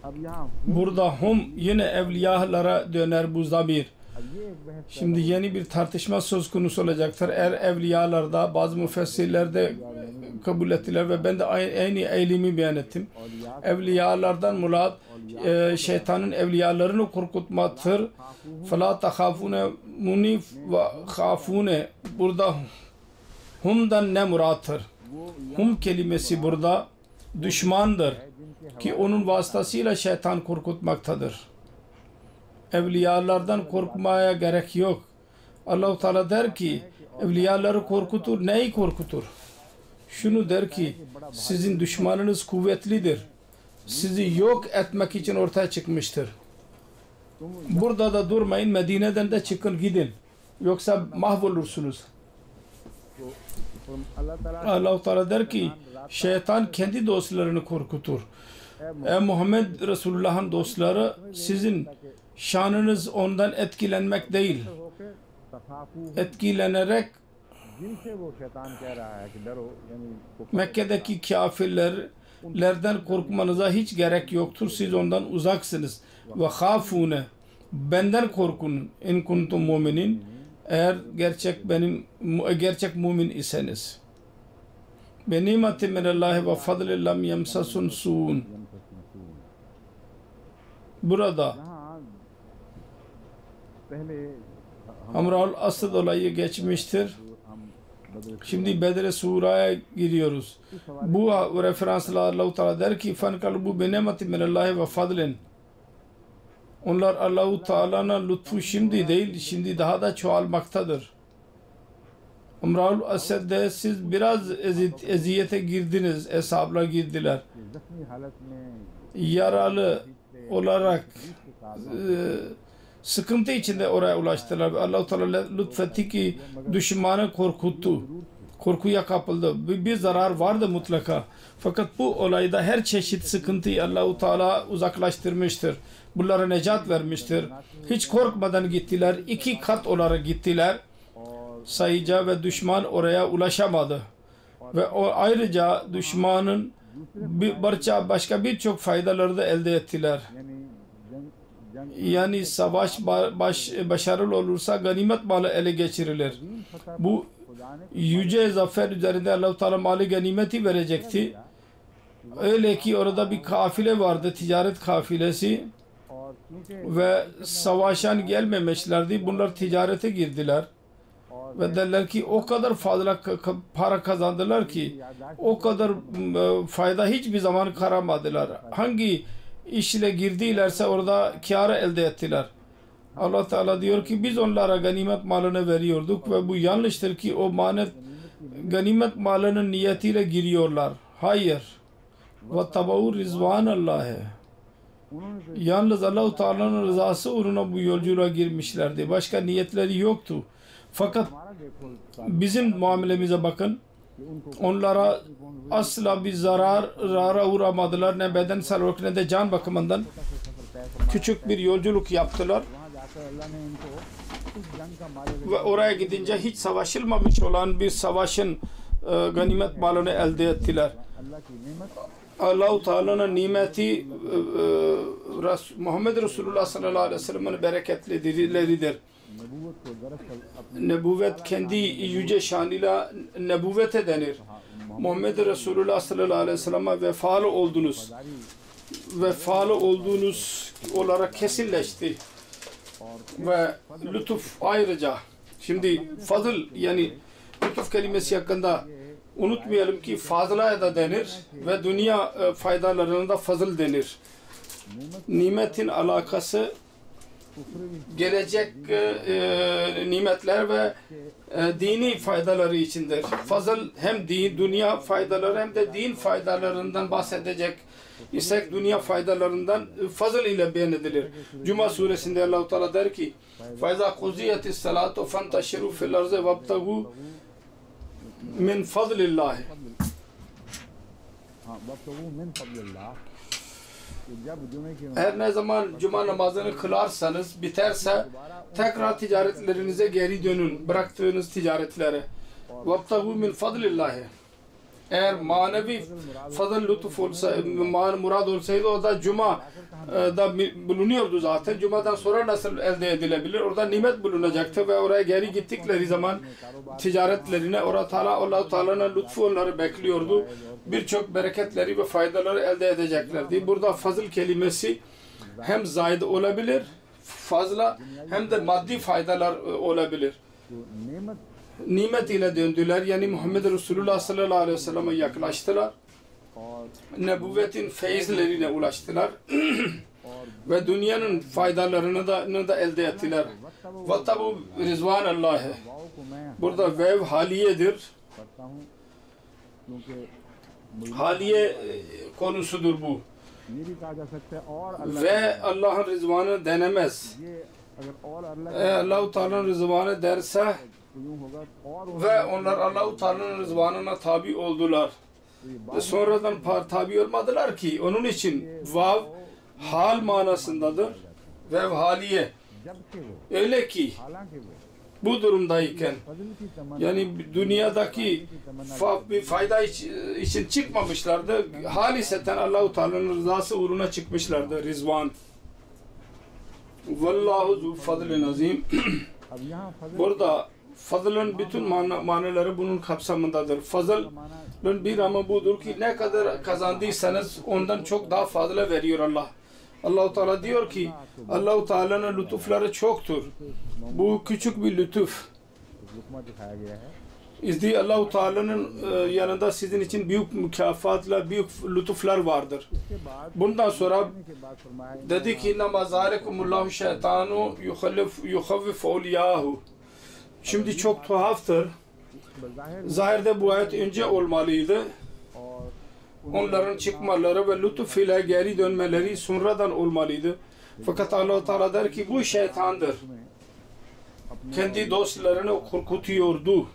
Speaker 1: अब यहाँ
Speaker 2: Burada yine evliyalara döner bu zamir.
Speaker 1: अब ये एक बहस
Speaker 2: Şimdi yeni bir tartışma söz konusu olacaktır. Eğer evliyalarda bazı müfessirlerde kabul ettiler ve ben de aynı eğilimi beyan ettim. Evliyalardan murat şeytanın evliyalarını korkutmaktır. فَلَا تَخَافُونَ مُنِفْ وَخَافُونَ burada humdan ne murattır? Hum kelimesi burada düşmandır ki onun vasıtasıyla şeytan korkutmaktadır. Evliyalardan korkmaya gerek yok. Allah-u Teala der ki evliyaları korkutur. Neyi korkutur? Şunu der ki sizin düşmanınız kuvvetlidir. Sizi yok etmek için ortaya çıkmıştır. Burada da durmayın, Medine'den de çıkın gidin. Yoksa mahvolursunuz.
Speaker 1: अल्लाह ताला
Speaker 2: Allah-u Teala der ki şeytan kendi dostlarını korkutur. Ey Muhammed Resulullah'ın dostları, sizin şanınız ondan etkilenmek değil.
Speaker 1: होकर तफाफू
Speaker 2: Etkilenerek
Speaker 1: जिनसे वो शैतान कह रहा है कि डरो यानी वो
Speaker 2: Mekke'deki kafirlerden korkmanıza hiç gerek yoktur. Siz ondan uzaksınız. Ve khafune, benden korkun in kuntum muminin, eğer gerçek mümin iseniz. Be nimeti minallahi ve fadli lam yemsasun suun. Burada
Speaker 1: यहाँ पहले
Speaker 2: Amrul Asad olayı geçmiştir.
Speaker 1: हम बदल
Speaker 2: Şimdi Bedre Sura'ya giriyoruz. Bu referansla Allah-u Teala der ki فَنْقَلْبُ بِنَمَةِ مِنَ اللّٰهِ وَفَضْلٍ. Onlar Allah-u Teala'nın lütfu şimdi değil, şimdi daha da çoğalmaktadır. Amrul Asad'de siz biraz eziyete girdiniz, eshabla girdiler.
Speaker 1: जख्मी हालत में
Speaker 2: Yaralı olarak sıkıntı içinde oraya ulaştılar. Allah-u Teala lütfetti ki düşmanı korkuttu. Korkuya kapıldı. Bir zarar vardı mutlaka. Fakat bu olayda her çeşit sıkıntıyı Allah-u Teala uzaklaştırmıştır. Bunlara necat vermiştir. Hiç korkmadan gittiler. 2 kat olarak gittiler. Sayıca ve düşman oraya ulaşamadı. Ve ayrıca düşmanın başka birçok faydaları da elde ettiler. Yani savaş başarılı olursa ganimet malı ele geçirilir. Bu yüce zafer üzerinde Allah-u Teala mali ganimeti verecekti. Öyle ki orada bir kafile vardı, ticaret kafilesi ve savaşan gelmemişlerdi. Bunlar ticarete girdiler ve derler ki o kadar fazla para kazandılar ki o kadar fayda hiçbir zaman karamadılar. Hangi işle girdilerse orada kârı elde ettiler. Allah Teala diyor ki biz onlara ganimet malını veriyorduk ve bu yanlıştır ki o ganimet malının niyetiyle giriyorlar. Hayır. Ve tabu rizvanallahi. Yalnız Allah-u Teala'nın rızası uğruna bu yolculuğa girmişlerdi. Başka niyetleri yoktu. Fakat bizim muamelemize bakın. Onlara asla bir zarara uğramadılar. Ne bedensel olarak ne de can bakımından. Küçük bir yolculuk yaptılar. Ve oraya gidince hiç savaşılmamış olan bir savaşın ganimet malını elde ettiler. Allah-u Teala'nın nimeti Muhammed Resulullah sallallahu aleyhi ve sellem'in bereketlileridir. Nebüvvet kendi yüce şanıyla nebüvvete denir. Muhammed Resulullah sallallahu aleyhi ve sellem'e vefalı olduğunuz olarak kesinleşti. Ve lütuf ayrıca. Şimdi fazıl yani lütuf kelimesi hakkında unutmayalım ki fazlaya da denir ve dünya faydalarına da fazıl denir. Nimetin alakası gelecek nimetler ve dini faydaları içindir. Fazıl hem dünya faydaları hem de din faydalarından bahsedecek isek dünya faydalarından fazıl ile beyan edilir. Cuma suresinde Allah-u Teala der ki فَاِذَا قُزِيَتِ السَّلَاتُ فَانْتَشِرُوا فِي الْأَرْضِ وَابْتَغُوا مِنْ فَضْلِ اللّٰهِ. Her ne zaman cuma namazını kılarsanız biterse tekrar ticaretlerinize geri dönün. Bıraktığınız ticaretlere. وَابْتَغُوا مِنْ فَضْلِ اللّٰهِ. Eğer manevi fazıl lütuf olsa, murad olsaydı o da Cuma'da bulunuyordu zaten. Cuma'dan sonra nasıl elde edilebilir? Orada nimet bulunacaktı ve oraya geri gittikleri zaman ticaretlerine Allah-u Teala'nın lütfu onları bekliyordu. Birçok bereketleri ve faydaları elde edeceklerdi. Burada fazıl kelimesi hem zaid olabilir, fazla hem de maddi faydalar olabilir. Nimet ile döndüler. Yani Muhammed Resulullah sallallahu aleyhi ve sellem'e yaklaştılar. Nebüvvetin feyizlerine ulaştılar. Ve dünyanın faydalarını da elde ettiler. Ve tabu rizvanallahi. Burada vev haliyedir. Haliye konusudur bu. Ve Allah'ın rızvanı denemez. Allah-u Teala'nın rızvanı derse ve onlar Allah-u Teala'nın rızvanına tabi oldular. Ve sonradan tabi olmadılar ki onun için vav hal manasındadır. Vev haliye. Öyle ki bu durumdayken yani dünyadaki bir fayda için çıkmamışlardı. Haliseten Allah-u Teala'nın rızası uğruna çıkmışlardı. Rizvan. Vallahu zu fadlin azim. Burada fazlın bütün manaları bunun kapsamındadır. Fazlın bir ama budur ki ne kadar kazandıysanız ondan çok daha fazla veriyor Allah. Allah-u Teala diyor ki Allah-u Teala'nın lütufları çoktur. Bu küçük bir lütuf. İzdi Allah-u Teala'nın yanında sizin için büyük mükafatla büyük lütuflar vardır. Bundan sonra dedi ki inna mazalikumullahu şeytanu yuhavvif awliyahu. Şimdi çok tuhaftır. Zahirde bu ayet önce olmalıydı. Onların çıkmaları ve lütuf ile geri dönmeleri sonradan olmalıydı. Fakat Allah-u Teala der ki bu şeytandır. Kendi dostlarını korkutuyordu.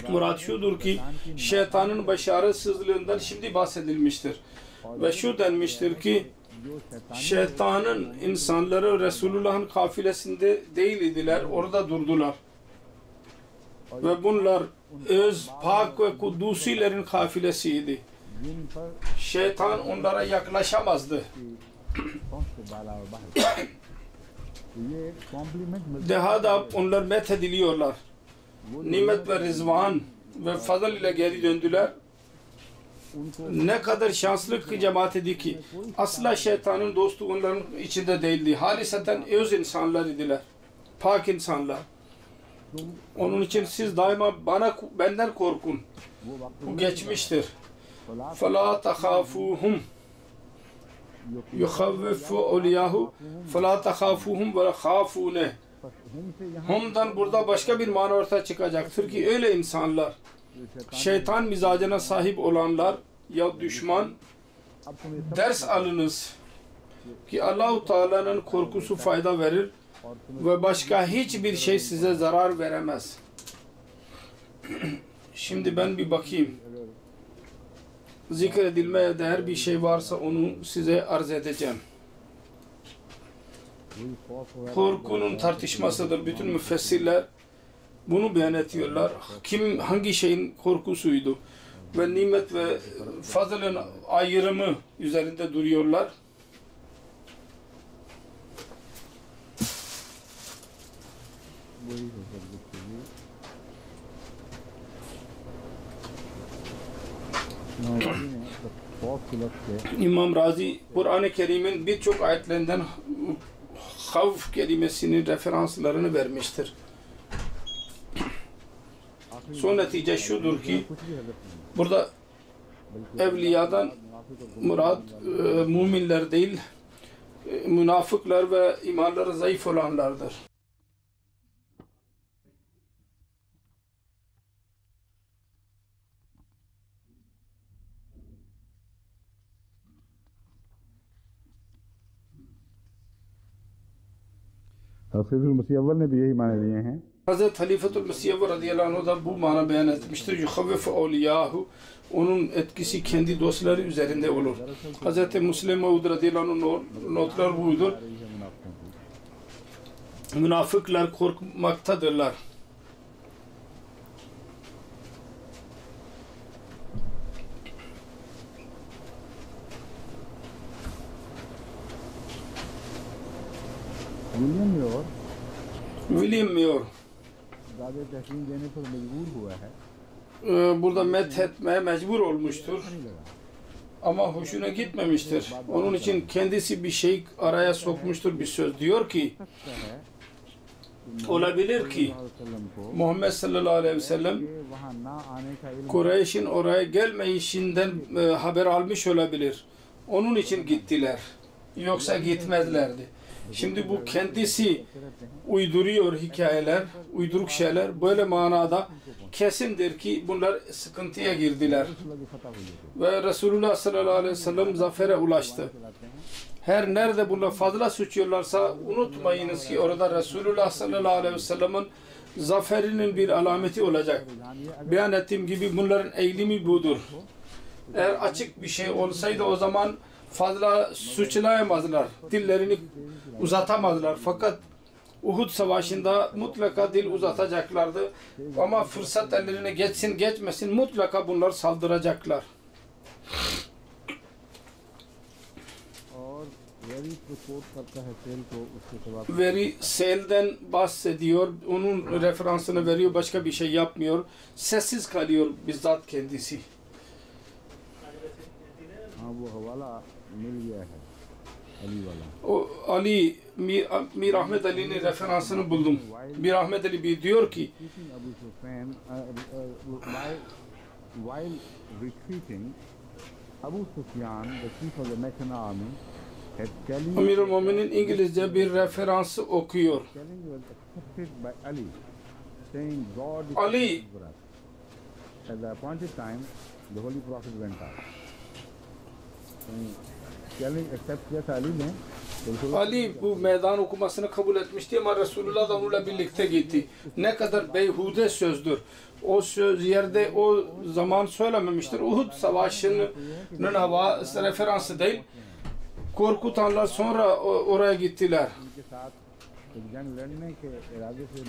Speaker 2: Murat şudur ki şeytanın başarısızlığından şimdi bahsedilmiştir. Ve şu denmiştir ki şeytanın insanları Resulullah'ın kafilesinde değil idiler, orada durdular. Ve bunlar öz, pak ve kudusilerin kafilesiydi. Şeytan onlara yaklaşamazdı. Dehada onlar methediliyorlar. Nimet ve rizvan ve fazıl ile geri döndüler. Ne kadar şanslı cemaat idi ki asla şeytanın dostu onların içinde değildi. Haliseten öz insanlar idiler. Pak insanlar. Onun için siz daima benden korkun. Bu geçmiştir. فَلَا تَخَافُوهُمْ يُخَوِّفُ اَوْلِيَاهُ فَلَا تَخَافُوهُمْ وَخَافُونَ. Hum'dan burada başka bir mana ortaya çıkacaktır ki öyle insanlar, şeytan mizacına sahip olanlar ya düşman, ders alınız ki Allah-u Teala'nın korkusu fayda verir ve başka hiçbir şey size zarar veremez. Şimdi ben bir bakayım. Zikredilmeye değer bir şey varsa onu size arz edeceğim. Korkunun tartışmasıdır. Bütün müfessirler bunu beyan ediyorlar. Hangi şeyin korkusuydu? Ve nimet ve fazlın ayrımı üzerinde duruyorlar. İmam Razi Kur'an-ı Kerim'in birçok ayetlerinden havf kelimesinin referanslarını vermiştir. Son netice şudur ki burada evliyadan murad müminler değil, münafıklar ve imanları zayıf olanlardır.
Speaker 1: हज़रत मसीह अव्वल ने भी यही माने दिए हैं।
Speaker 2: Hazreti Halifetul Mesih radıyallahu anh da bu mana beyan etmiştir. Yuhavvifu awliyahu, onun etkisi kendi dostları üzerinde olur. Hazreti Müslim Mevud radıyallahu anh notlar buydur. Münafıklar korkmaktadırlar. William Muir burada methetmeye mecbur olmuştur ama hoşuna gitmemiştir. Onun için kendisi bir şey araya sokmuştur, bir söz. Diyor ki olabilir ki Muhammed sallallahu aleyhi ve sellem Kureyş'in oraya gelmeyişinden haber almış olabilir. Onun için gittiler. Yoksa gitmezlerdi. Şimdi bu kendisi uyduruyor hikayeler, uyduruk şeyler. Böyle manada kesindir ki bunlar sıkıntıya girdiler. Ve Resulullah sallallahu aleyhi ve sellem zafere ulaştı. Her nerede bunlar fazla suçuyorlarsa unutmayınız ki orada Resulullah sallallahu aleyhi ve sellem'in zaferinin bir alameti olacak. Beyan ettiğim gibi bunların eğilimi budur. Eğer açık bir şey olsaydı o zaman fazla suçlayamazlar, dillerini uzatamazlar. Fakat Uhud Savaşı'nda mutlaka dil uzatacaklardı. Ama fırsat ellerine geçsin geçmesin mutlaka bunlar saldıracaklar. Veri Sel'den bahsediyor, onun referansını veriyor, başka bir şey yapmıyor. Sessiz kalıyor bizzat kendisi. O Ali, Mir Ahmed Ali'nin referansını buldum. Mir Ahmed Ali bir diyor ki Amirul Mu'minin İngilizce bir referansı okuyor. Ali Ali bu meydan okumasını kabul etmişti ama Resulullah da onunla birlikte gitti. Ne kadar beyhude sözdür. O söz yerde o zaman söylememiştir. Uhud Savaşı'nın hava referansı değil. Korkutanlar sonra oraya gittiler.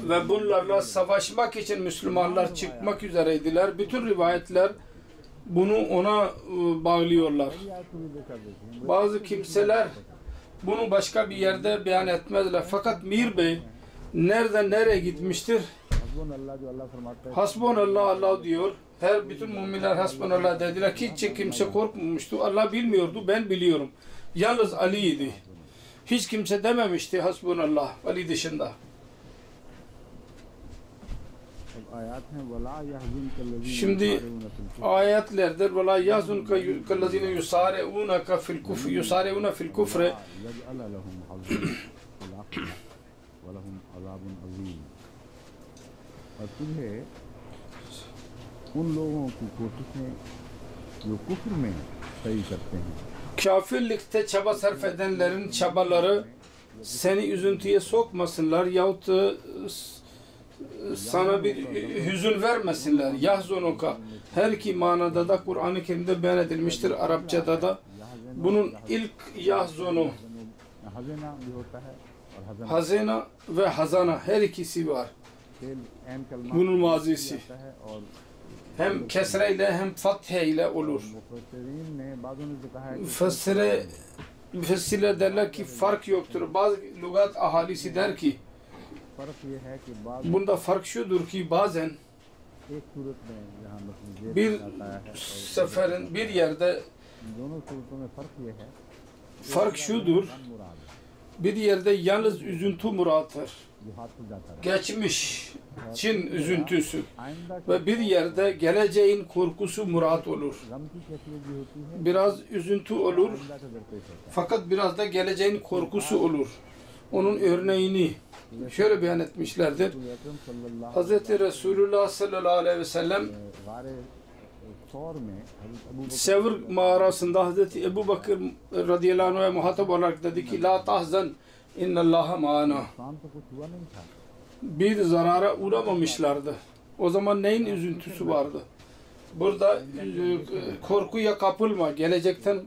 Speaker 2: Ve bunlarla savaşmak için Müslümanlar çıkmak üzereydiler. Bütün rivayetler bunu ona bağlıyorlar. Bazı kimseler bunu başka bir yerde beyan etmezler. Fakat Mir Bey nereden nereye gitmiştir? Hasbunallah Allah diyor. Her bütün müminler hasbunallah dediler ki hiç kimse korkmamıştı. Allah bilmiyordu, ben biliyorum. Yalnız Ali'ydi. Hiç kimse dememişti hasbunallah Ali dışında. Şimdi ayetlerdir وَلَا يَحْزُنْكَ كَالَّذِينَ يُسَارِعُونَ فِي الْكُفْرِ
Speaker 1: और तुम्हें उन लोगों की कोशिशें जो कुफ्र में सही करते हैं.
Speaker 2: Kafirlikte çaba sarf edenlerin çabaları seni üzüntüye sokmasınlar yahut sana bir hüzün vermesinler. Yahzunuka her iki manada da Kur'an-ı Kerim'de beyan edilmiştir. Arapçada da bunun ilk yahzunu hazena ve hazana her ikisi var. Bunun mazisi hem kesreyle hem fathe ile olur. Müfessirler derler ki fark yoktur. Bazı lügat ahalisi der ki bunda fark şudur ki bazen bir seferin bir yerde fark şudur, bir yerde yalnız üzüntü murattır. Geçmişin üzüntüsü ve bir yerde geleceğin korkusu murat olur. Biraz üzüntü olur fakat biraz da geleceğin korkusu olur. Onun örneğini şöyle beyan etmişlerdir. Hz. Resulullah sallallahu aleyhi ve sellem Sevr mağarasında Hz. Ebu Bakır radıyallahu anh'a muhatap olarak dedi ki La tahzan innallaha ma'ana. Bir zarara uğramamışlardı. O zaman neyin üzüntüsü vardı? Burada korkuya kapılma. Gelecekten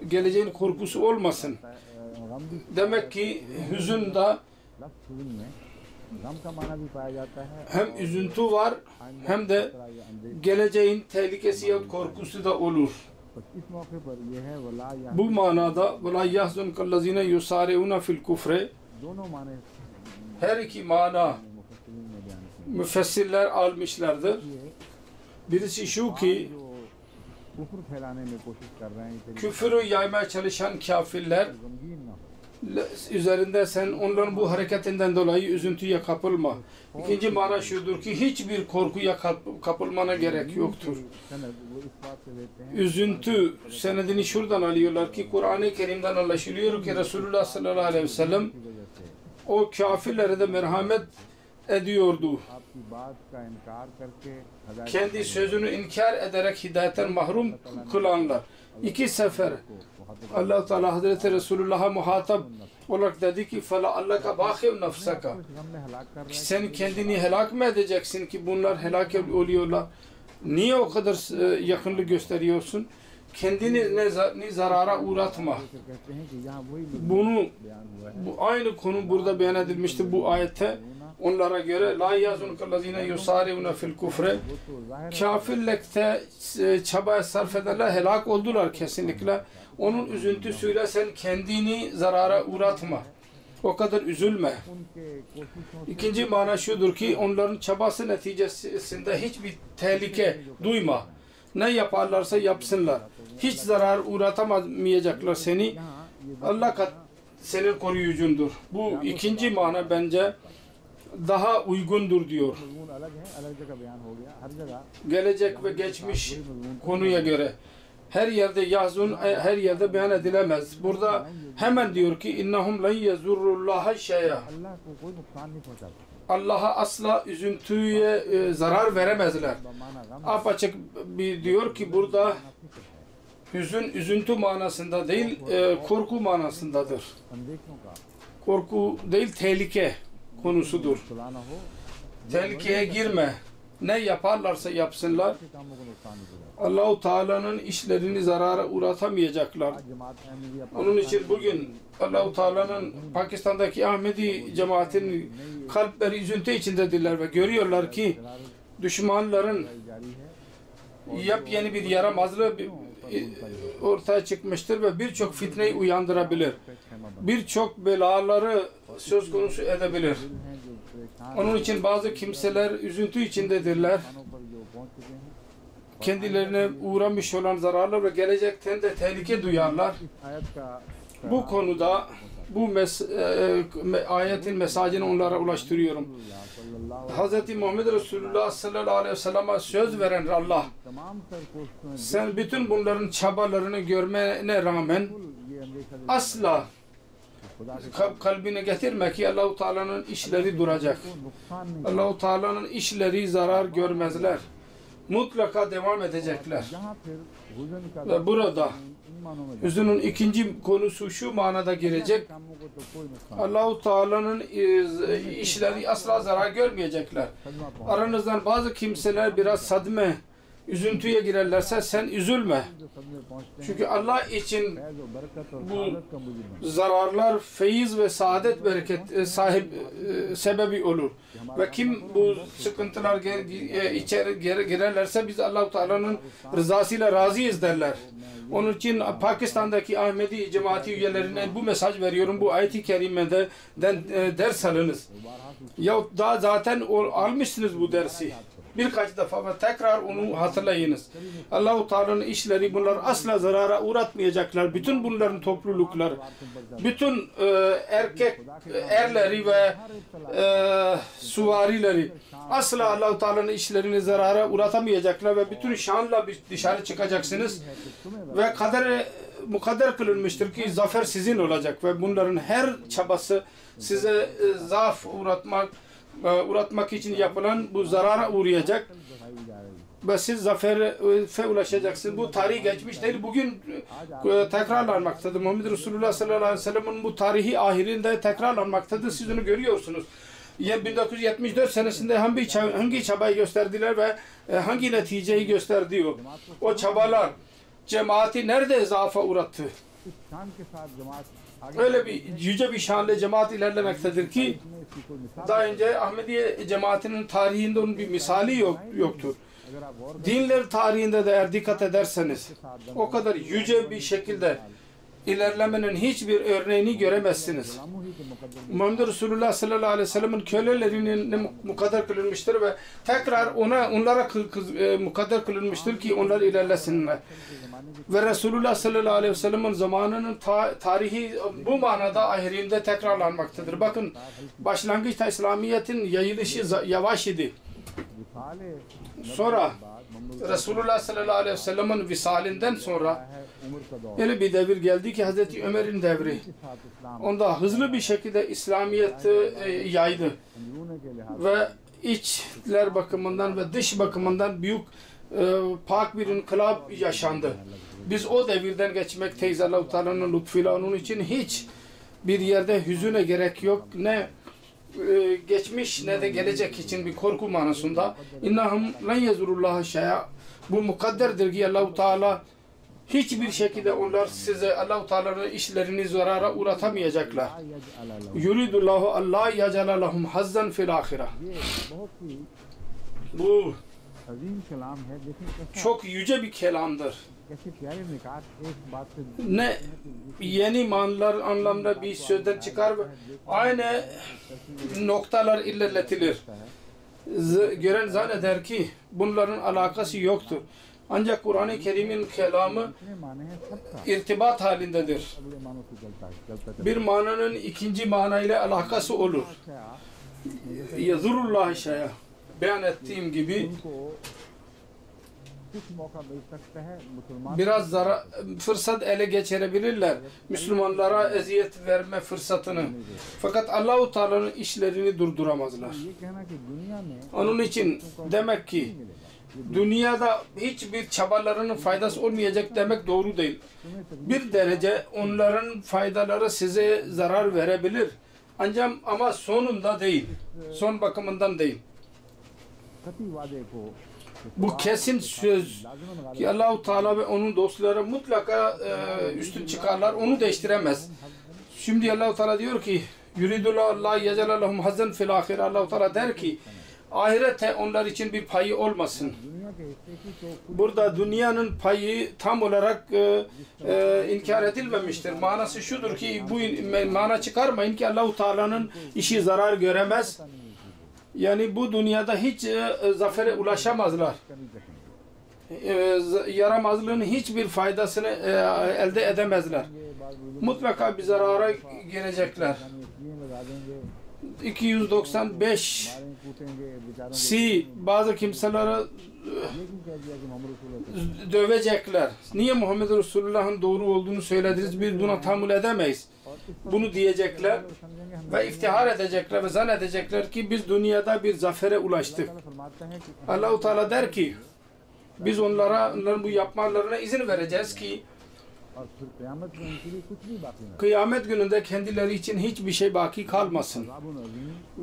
Speaker 2: geleceğin korkusu olmasın. Demek ki hüzünde hem üzüntü var hem de geleceğin tehlikesi ya korkusu da olur. Bu manada وَلَا يَحْزُنْكَ الَّذِينَ يُسَارِعُونَ فِي الْكُفْرِ her iki mana müfessirler almışlardır. Birisi şu ki küfürü yaymaya çalışan kafirler üzerinde sen onların bu hareketinden dolayı üzüntüye kapılma. İkinci mana şudur ki hiçbir korkuya kapılmana gerek yoktur. Üzüntü senedini şuradan alıyorlar ki Kur'an-ı Kerim'den anlaşılıyor ki Resulullah sallallahu aleyhi ve sellem o kafirlere de merhamet ediyordu. Kendi sözünü inkar ederek hidayetten mahrum kılanlar. İki sefer Allah Teala Hazreti Resulullah'a muhatap olarak dedi ki فَلَعَلَّكَ بَاخِوْ نَفْسَكَ sen kendini helak mı edeceksin ki bunlar helak oluyorlar? Niye o kadar yakınlık gösteriyorsun? Kendini ne zarara uğratma. Bu aynı konu burada beyan edilmişti bu ayette. Onlara göre la yazunukallazine yusariuna fil kufre kafirlikte çaba sarf ederler helak oldular kesinlikle. Onun üzüntüsüyle sen kendini zarara uğratma. O kadar üzülme. İkinci mana şudur ki onların çabası neticesinde hiçbir tehlike duyma. Ne yaparlarsa yapsınlar. Hiç zarar uğratamayacaklar seni. Allah senin koruyucundur. Bu ikinci mana bence daha uygundur diyor. Gelecek ve geçmiş konuya göre. Her yerde yazun, her yerde beyan edilemez. Burada hemen diyor ki innahum la yezurrullaha şey'a. Allah'a asla üzüntüye zarar veremezler. Apaçık bir diyor ki burada hüzün üzüntü manasında değil, korku manasındadır. Korku değil, tehlike konusudur. Tehlikeye girme. Ne yaparlarsa yapsınlar. Allah-u Teala'nın işlerini zarara uğratamayacaklar. Onun için bugün Allah-u Teala'nın Pakistan'daki Ahmedi cemaatinin kalpleri üzüntü içindedirler ve görüyorlar ki düşmanların yepyeni bir yaramazlığı ortaya çıkmıştır ve birçok fitneyi uyandırabilir. Birçok belaları söz konusu edebilir. Onun için bazı kimseler üzüntü içindedirler kendilerine uğramış olan zararlar ve gelecekten de tehlike duyarlar. Bu konuda bu ayetin mesajını onlara ulaştırıyorum. Hz. Muhammed Resulullah sallallahu aleyhi ve sellem'e söz veren Allah, sen bütün bunların çabalarını görmene rağmen asla kalbine getirme ki Allah-u Teala'nın işleri duracak. Allah-u Teala'nın işleri zarar görmezler. Mutlaka devam edecekler. Ve burada hüznün ikinci konusu şu manada girecek. Allah-u Teala'nın işleri asla zarar görmeyecekler. Aranızdan bazı kimseler biraz sadme, üzüntüye girerlerse sen üzülme. Çünkü Allah için bu zararlar feyiz ve saadet bereket sebebi olur. Ve kim bu sıkıntılar içeri girerlerse biz Allah-u Teala'nın rızasıyla razıyız derler. Onun için Pakistan'daki Ahmedi cemaati üyelerine bu mesaj veriyorum. Bu ayet-i kerimeden ders alınız. Ya daha zaten almışsınız bu dersi. Birkaç defa ve tekrar onu hatırlayınız. Allah-u Teala'nın işleri bunlar asla zarara uğratmayacaklar. Bütün bunların topluluklar, bütün erleri ve suvarileri asla Allah-u Teala'nın işlerini zarara uğratamayacaklar ve bütün şanla dışarı çıkacaksınız ve mukadder kılınmıştır ki zafer sizin olacak ve bunların her çabası size zaaf uğratmak için yapılan bu zarara uğrayacak ve siz zafere ulaşacaksınız. Bu tarih geçmiş değil, bugün tekrarlanmaktadır. Muhammed Resulullah sallallahu aleyhi ve sellem'in bu tarihi ahirinde tekrarlanmaktadır. Siz onu görüyorsunuz. 1974 senesinde hangi çabayı gösterdiler ve hangi neticeyi gösterdi o? O çabalar cemaati nerede zaafa uğrattı? Öyle bir yüce bir şanlı cemaat ilerlemektedir ki daha önce Ahmediye cemaatinin tarihinde onun bir misali yoktur. Dinler tarihinde de eğer dikkat ederseniz o kadar yüce bir şekilde ilerlemenin hiçbir örneğini göremezsiniz. Muhammed Resulullah sallallahu aleyhi ve sellem'in kölelerinin mukadder kılınmıştır ve tekrar onlara mukadder kılınmıştır ki onlar ilerlesinler. Ve Resulullah sallallahu aleyhi ve sellem'in zamanının tarihi bu manada ahirinde tekrarlanmaktadır. Bakın başlangıçta İslamiyet'in yayılışı yavaş idi. Sonra Resulullah sallallahu aleyhi ve sellem'in visalinden sonra öyle bir devir geldi ki Hazreti Ömer'in devri. Onda hızlı bir şekilde İslamiyet'i yaydı. Ve içler bakımından ve dış bakımından büyük pak bir inkılap yaşandı. Biz o devirden geçmekteyiz Allah-u Teala'nın lütfuyla. Onun için hiç bir yerde hüzüne gerek yok. Ne geçmiş ne de gelecek için bir korku manasında. İnnahum len yezurullaha şey'a. Bu mukadderdir ki Allah-u Teala hiçbir şekilde onlar size Allah-u Teala'nın işlerini zarara uğratamayacaklar. Yuridullahu Allah yecala lahum hazzan fil ahire. Bu çok yüce bir kelamdır. Ne yeni manlar anlamda bir sözden çıkar ve aynı noktalar ilerletilir. Gören zanneder ki bunların alakası yoktur. Ancak Kur'an-ı Kerim'in kelamı irtibat halindedir. Bir mananın ikinci manayla alakası olur. Yazurullah şey'a beyan ettiğim gibi biraz fırsat ele geçirebilirler. Müslümanlara eziyet verme fırsatını. Fakat Allah-u Teala'nın işlerini durduramazlar. Onun için demek ki dünyada hiçbir çabalarının faydası olmayacak demek doğru değil. Bir derece onların faydaları size zarar verebilir. Ancak ama sonunda değil. Son bakımından değil. Bu kesin söz ki Allah-u Teala ve onun dostları mutlaka üstün çıkarlar. Onu değiştiremez. Şimdi Allah-u Teala diyor ki yuridullah yecala lahum hazzan fil ahire. Allah-u Teala der ki ahirette onlar için bir payı olmasın. Burada dünyanın payı tam olarak inkar edilmemiştir. Manası şudur ki bu mana çıkarmayın ki Allah-u Teala'nın işi zarar göremez. Yani bu dünyada hiç zafere ulaşamazlar. Yaramazlığın hiçbir faydasını elde edemezler. Mutlaka bir zarara girecekler. 295 bazı kimseleri dövecekler. Niye Muhammed Resulullah'ın doğru olduğunu söylediniz, biz buna tahammül edemeyiz. Bunu diyecekler ve iftihar edecekler ve zannedecekler ki biz dünyada bir zafere ulaştık. Allah-u Teala der ki biz onların bu yapmalarına izin vereceğiz ki kıyamet gününde kendileri için hiçbir şey baki kalmasın.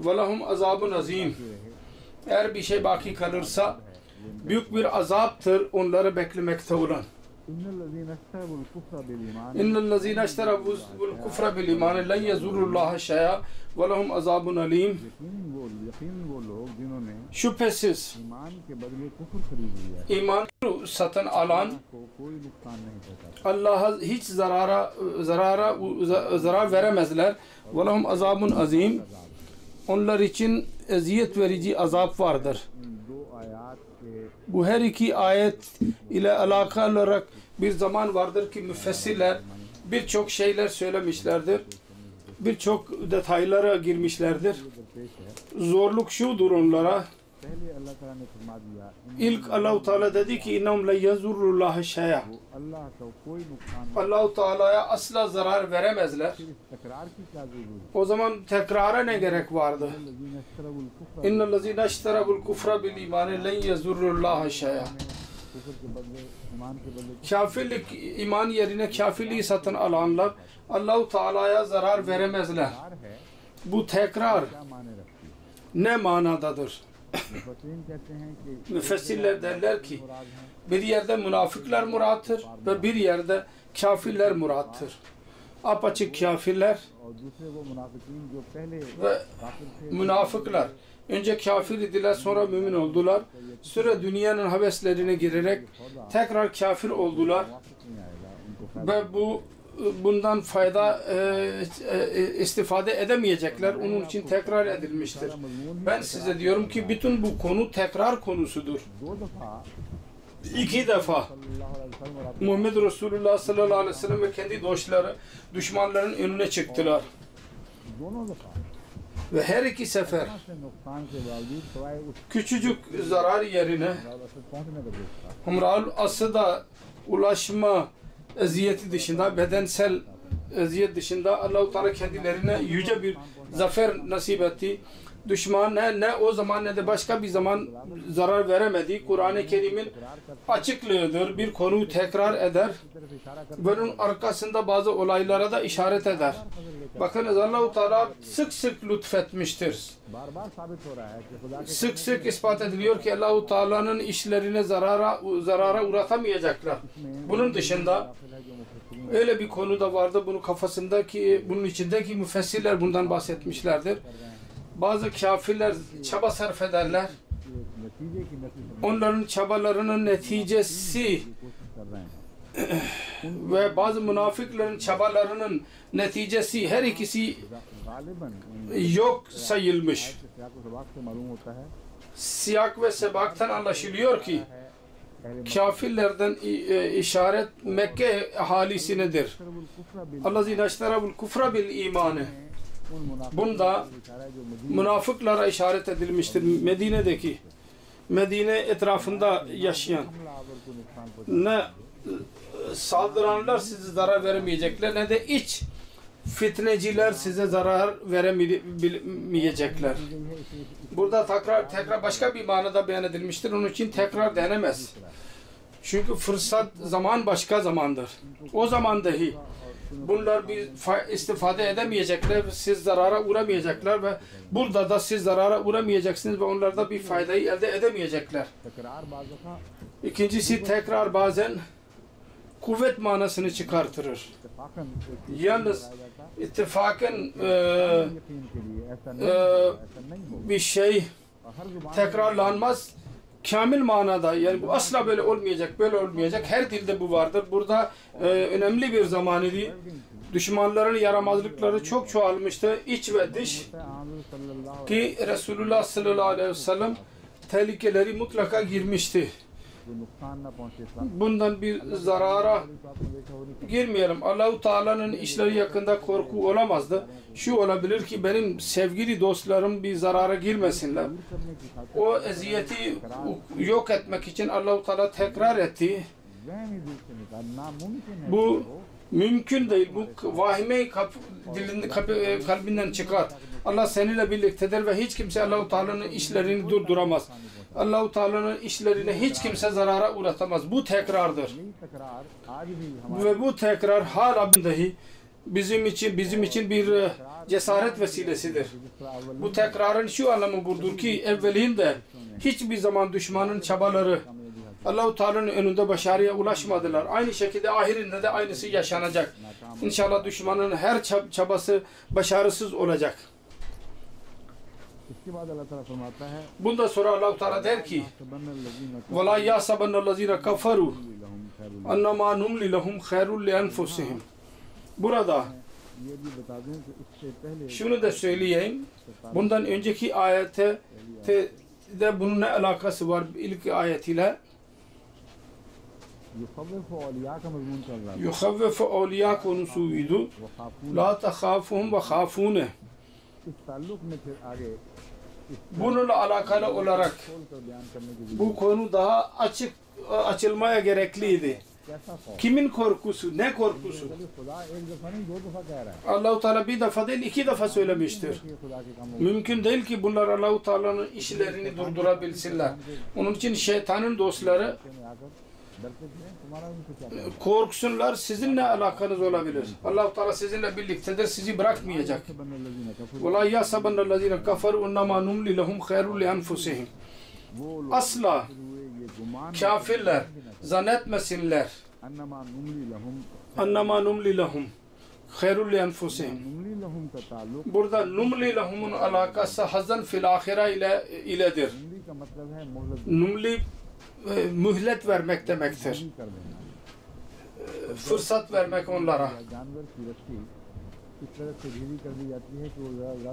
Speaker 2: وَلَهُمْ azabun azim. Eğer bir şey baki kalırsa büyük bir azaptır onları beklemekte olan. اِنَّ الَّذ۪ينَ اشْتَرَبُوا الْكُفْرَ بِالْاِيمَانِ لَنْ يَزُرُّ اللّٰهَ شَيْئًا وَلَهُمْ عَذَابٌ أَلِيمٌ. Şüphesiz iman satın alan Allah'a hiç zarar veremezler. وَلَهُمْ azabun azim. Onlar için eziyet verici azap vardır. Bu her iki ayet ile alakalı olarak bir zaman vardır ki müfessirler birçok şeyler söylemişlerdir. Birçok detaylara girmişlerdir. Zorluk şudur onlara. İlk Allah-u Teala dedi ki innahum la yazurrullaha şey'a. Allah-u Teala'ya asla zarar veremezler. O zaman tekrara ne gerek vardı? İnnellezîne işterabul kufra bil imani len yazurrullaha şey'a. Kafirlik iman yerine kafirliği satın alanlar Allah-u Teala'ya zarar veremezler. Bu tekrar ne manadadır? Müfessirler derler ki bir yerde münafıklar murattır ve bir yerde kafirler murattır. Apaçık kafirler ve münafıklar önce kafir idiler, sonra mümin oldular. Sonra dünyanın heveslerine girerek tekrar kafir oldular ve bundan fayda istifade edemeyecekler. Onun için tekrar edilmiştir. Ben size diyorum ki bütün bu konu tekrar konusudur. 2 defa Muhammed Resulullah sallallahu aleyhi ve sellem ve kendi dostları düşmanların önüne çıktılar. Ve her iki sefer küçücük zarar yerine Humra'l Asad'a ulaşma eziyeti dışında, bedensel eziyet dışında Allah-u Teala kendilerine yüce bir zafer nasip etti. Düşman ne o zaman ne de başka bir zaman zarar veremedi. Kur'an-ı Kerim'in açıklığıdır. Bir konuyu tekrar eder. Bunun arkasında bazı olaylara da işaret eder. Bakınız Allah-u Teala sık sık lütfetmiştir. Sık sık ispat ediliyor ki Allah-u Teala'nın işlerine zarara uğratamayacaklar. Bunun dışında öyle bir konu da vardı. Bunun içindeki müfessirler bundan bahsetmişlerdir. Bazı kafirler çaba sarf ederler. Onların çabalarının neticesi ve bazı münafıkların çabalarının neticesi her ikisi yok sayılmış. Siyak ve sebaktan anlaşılıyor ki kafirlerden işaret Mekke ahalisinedir. Allazîne işterabul kufra bil imani. Bunda münafıklara işaret edilmiştir. Medine etrafında yaşayan ne saldıranlar size zarar veremeyecekler ne de iç fitneciler size zarar veremeyecekler. Burada tekrar başka bir manada beyan edilmiştir. Onun için tekrar denemez. Çünkü fırsat zaman başka zamandır. O zaman dahi bunlar bir istifade edemeyecekler, siz zarara uğramayacaklar ve burada da siz zarara uğramayacaksınız ve onlarda bir faydayı elde edemeyecekler. İkincisi tekrar bazen kuvvet manasını çıkartırır. Yalnız ittifaken bir şey tekrarlanmaz. kamil manada, yani bu asla böyle olmayacak, böyle olmayacak. Her dilde bu vardır. Burada önemli bir zaman idi. Düşmanların yaramazlıkları çok çoğalmıştı, iç ve dış, ki Resulullah sallallahu aleyhi ve sellem tehlikeleri mutlaka girmişti. Bundan bir zarara girmeyelim. Allah-u Teala'nın işleri yakında korku olamazdı. Şu olabilir ki benim sevgili dostlarım bir zarara girmesinler. O eziyeti yok etmek için Allah-u Teala tekrar etti. Bu mümkün değil. Bu vahimeyi kalbinden çıkar. Allah seninle birliktedir ve hiç kimse Allah-u Teala'nın işlerini durduramaz. Allah-u Teala'nın işlerine hiç kimse zarara uğratamaz. Bu tekrardır. Ve bu tekrar hala dahi bizim için bir cesaret vesilesidir. Bu tekrarın şu anlamı budur ki evvelinde hiçbir zaman düşmanın çabaları Allah-u Teala'nın önünde başarıya ulaşmadılar. Aynı şekilde ahirinde de aynısı yaşanacak. İnşallah düşmanın her çabası başarısız olacak. Bundan sonra Allah-u Teala der ki وَلَا يَحْسَبَنَّ الَّذ۪ينَ كَفَرُوا اَنَّمَا نُمْلِ لَهُمْ خَيْرٌ لِأَنْفُسِهِمْ. Burada şunu da söyleyeyim. Bundan önceki ayette de bunun ne alakası var ilk ayetiyle? يُخَوِّفُ اَوْلِيَاكُمْ سُوءِدُ لَا تَخَافُهُمْ وَخَافُونَ. Bununla alakalı olarak bu konu daha açılmaya gerekliydi. Kimin korkusu? Ne korkusu? Allah-u Teala bir defa değil, iki defa söylemiştir. Mümkün değil ki bunlar Allah-u Teala'nın işlerini durdurabilsinler. Onun için şeytanın dostları korksunlar, sizinle alakanız olabilir. Allah-u Teala sizinle birliktedir, sizi bırakmayacak. وَلَا يَحْسَبَنَّ الَّذ۪ينَ كَفَرُوا اَنَّمَا نُمْلِ لَهُمْ خَيْرٌ لِأَنْفُسِهِمْ. Asla kafirler zannetmesinler. اَنَّمَا نُمْلِ لَهُمْ خَيْرٌ لِأَنْفُسِهِمْ. Burada numli lahum'un alakası hazan fil ahire iledir. Numli mühlet vermek demektir. Fırsat vermek onlara.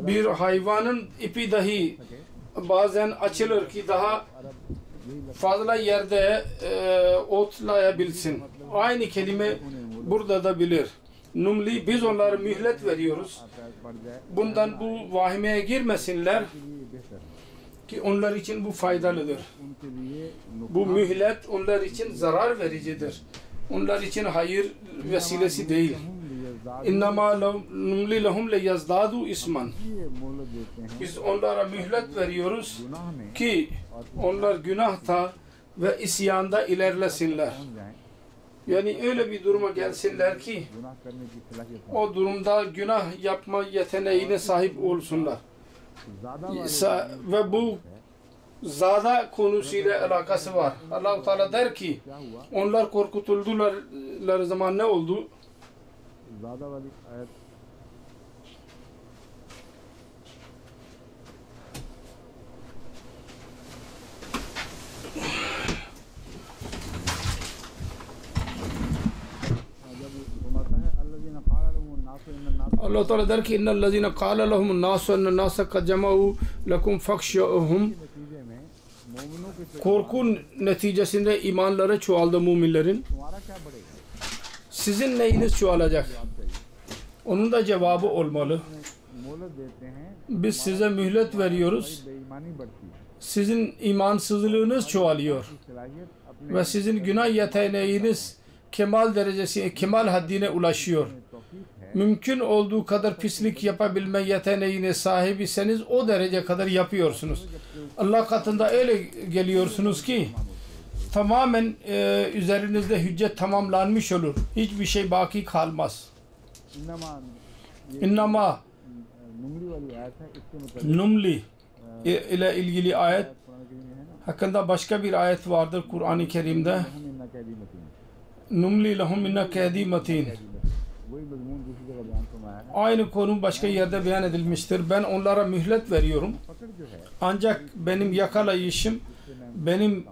Speaker 2: Bir hayvanın ipi dahi bazen açılır ki daha fazla yerde otlayabilsin. Aynı kelime burada da bilir. Numli, biz onlara mühlet veriyoruz. Bundan bu vahimeye girmesinler ki onlar için bu faydalıdır. Bu mühlet onlar için zarar vericidir. Onlar için hayır vesilesi değil. İnnemâ numli lehum leyazdâdû isman. Biz onlara mühlet veriyoruz ki onlar günahta ve isyanda ilerlesinler. Yani öyle bir duruma gelsinler ki o durumda günah yapma yeteneğine sahip olsunlar. Ve bu zada konusuyla alakası var. Allah-u Teala der ki onlar korkutuldular zaman ne oldu? Allah Teala der ki innellezine qala lehumun nasu enne nase kad cema'u lekum fakhşa'uhum. Korku neticesinde imanları çoğaldı müminlerin. Sizin neyiniz çoğalacak? Onun da cevabı olmalı. Biz size mühlet veriyoruz. Sizin imansızlığınız çoğalıyor. Ve sizin günah yeteneğiniz kemal derecesi, kemal haddine ulaşıyor. Mümkün olduğu kadar pislik yapabilme yeteneğine sahip iseniz o derece kadar yapıyorsunuz. Allah katında öyle geliyorsunuz ki tamamen üzerinizde hüccet tamamlanmış olur. Hiçbir şey baki kalmaz. İnnama numli ile ilgili ayet hakkında başka bir ayet vardır Kur'an-ı Kerim'de. Numli lehum minna kehdi matin. Aynı konu başka yerde beyan edilmiştir. Ben onlara mühlet veriyorum. Ancak benim yakalayışım benim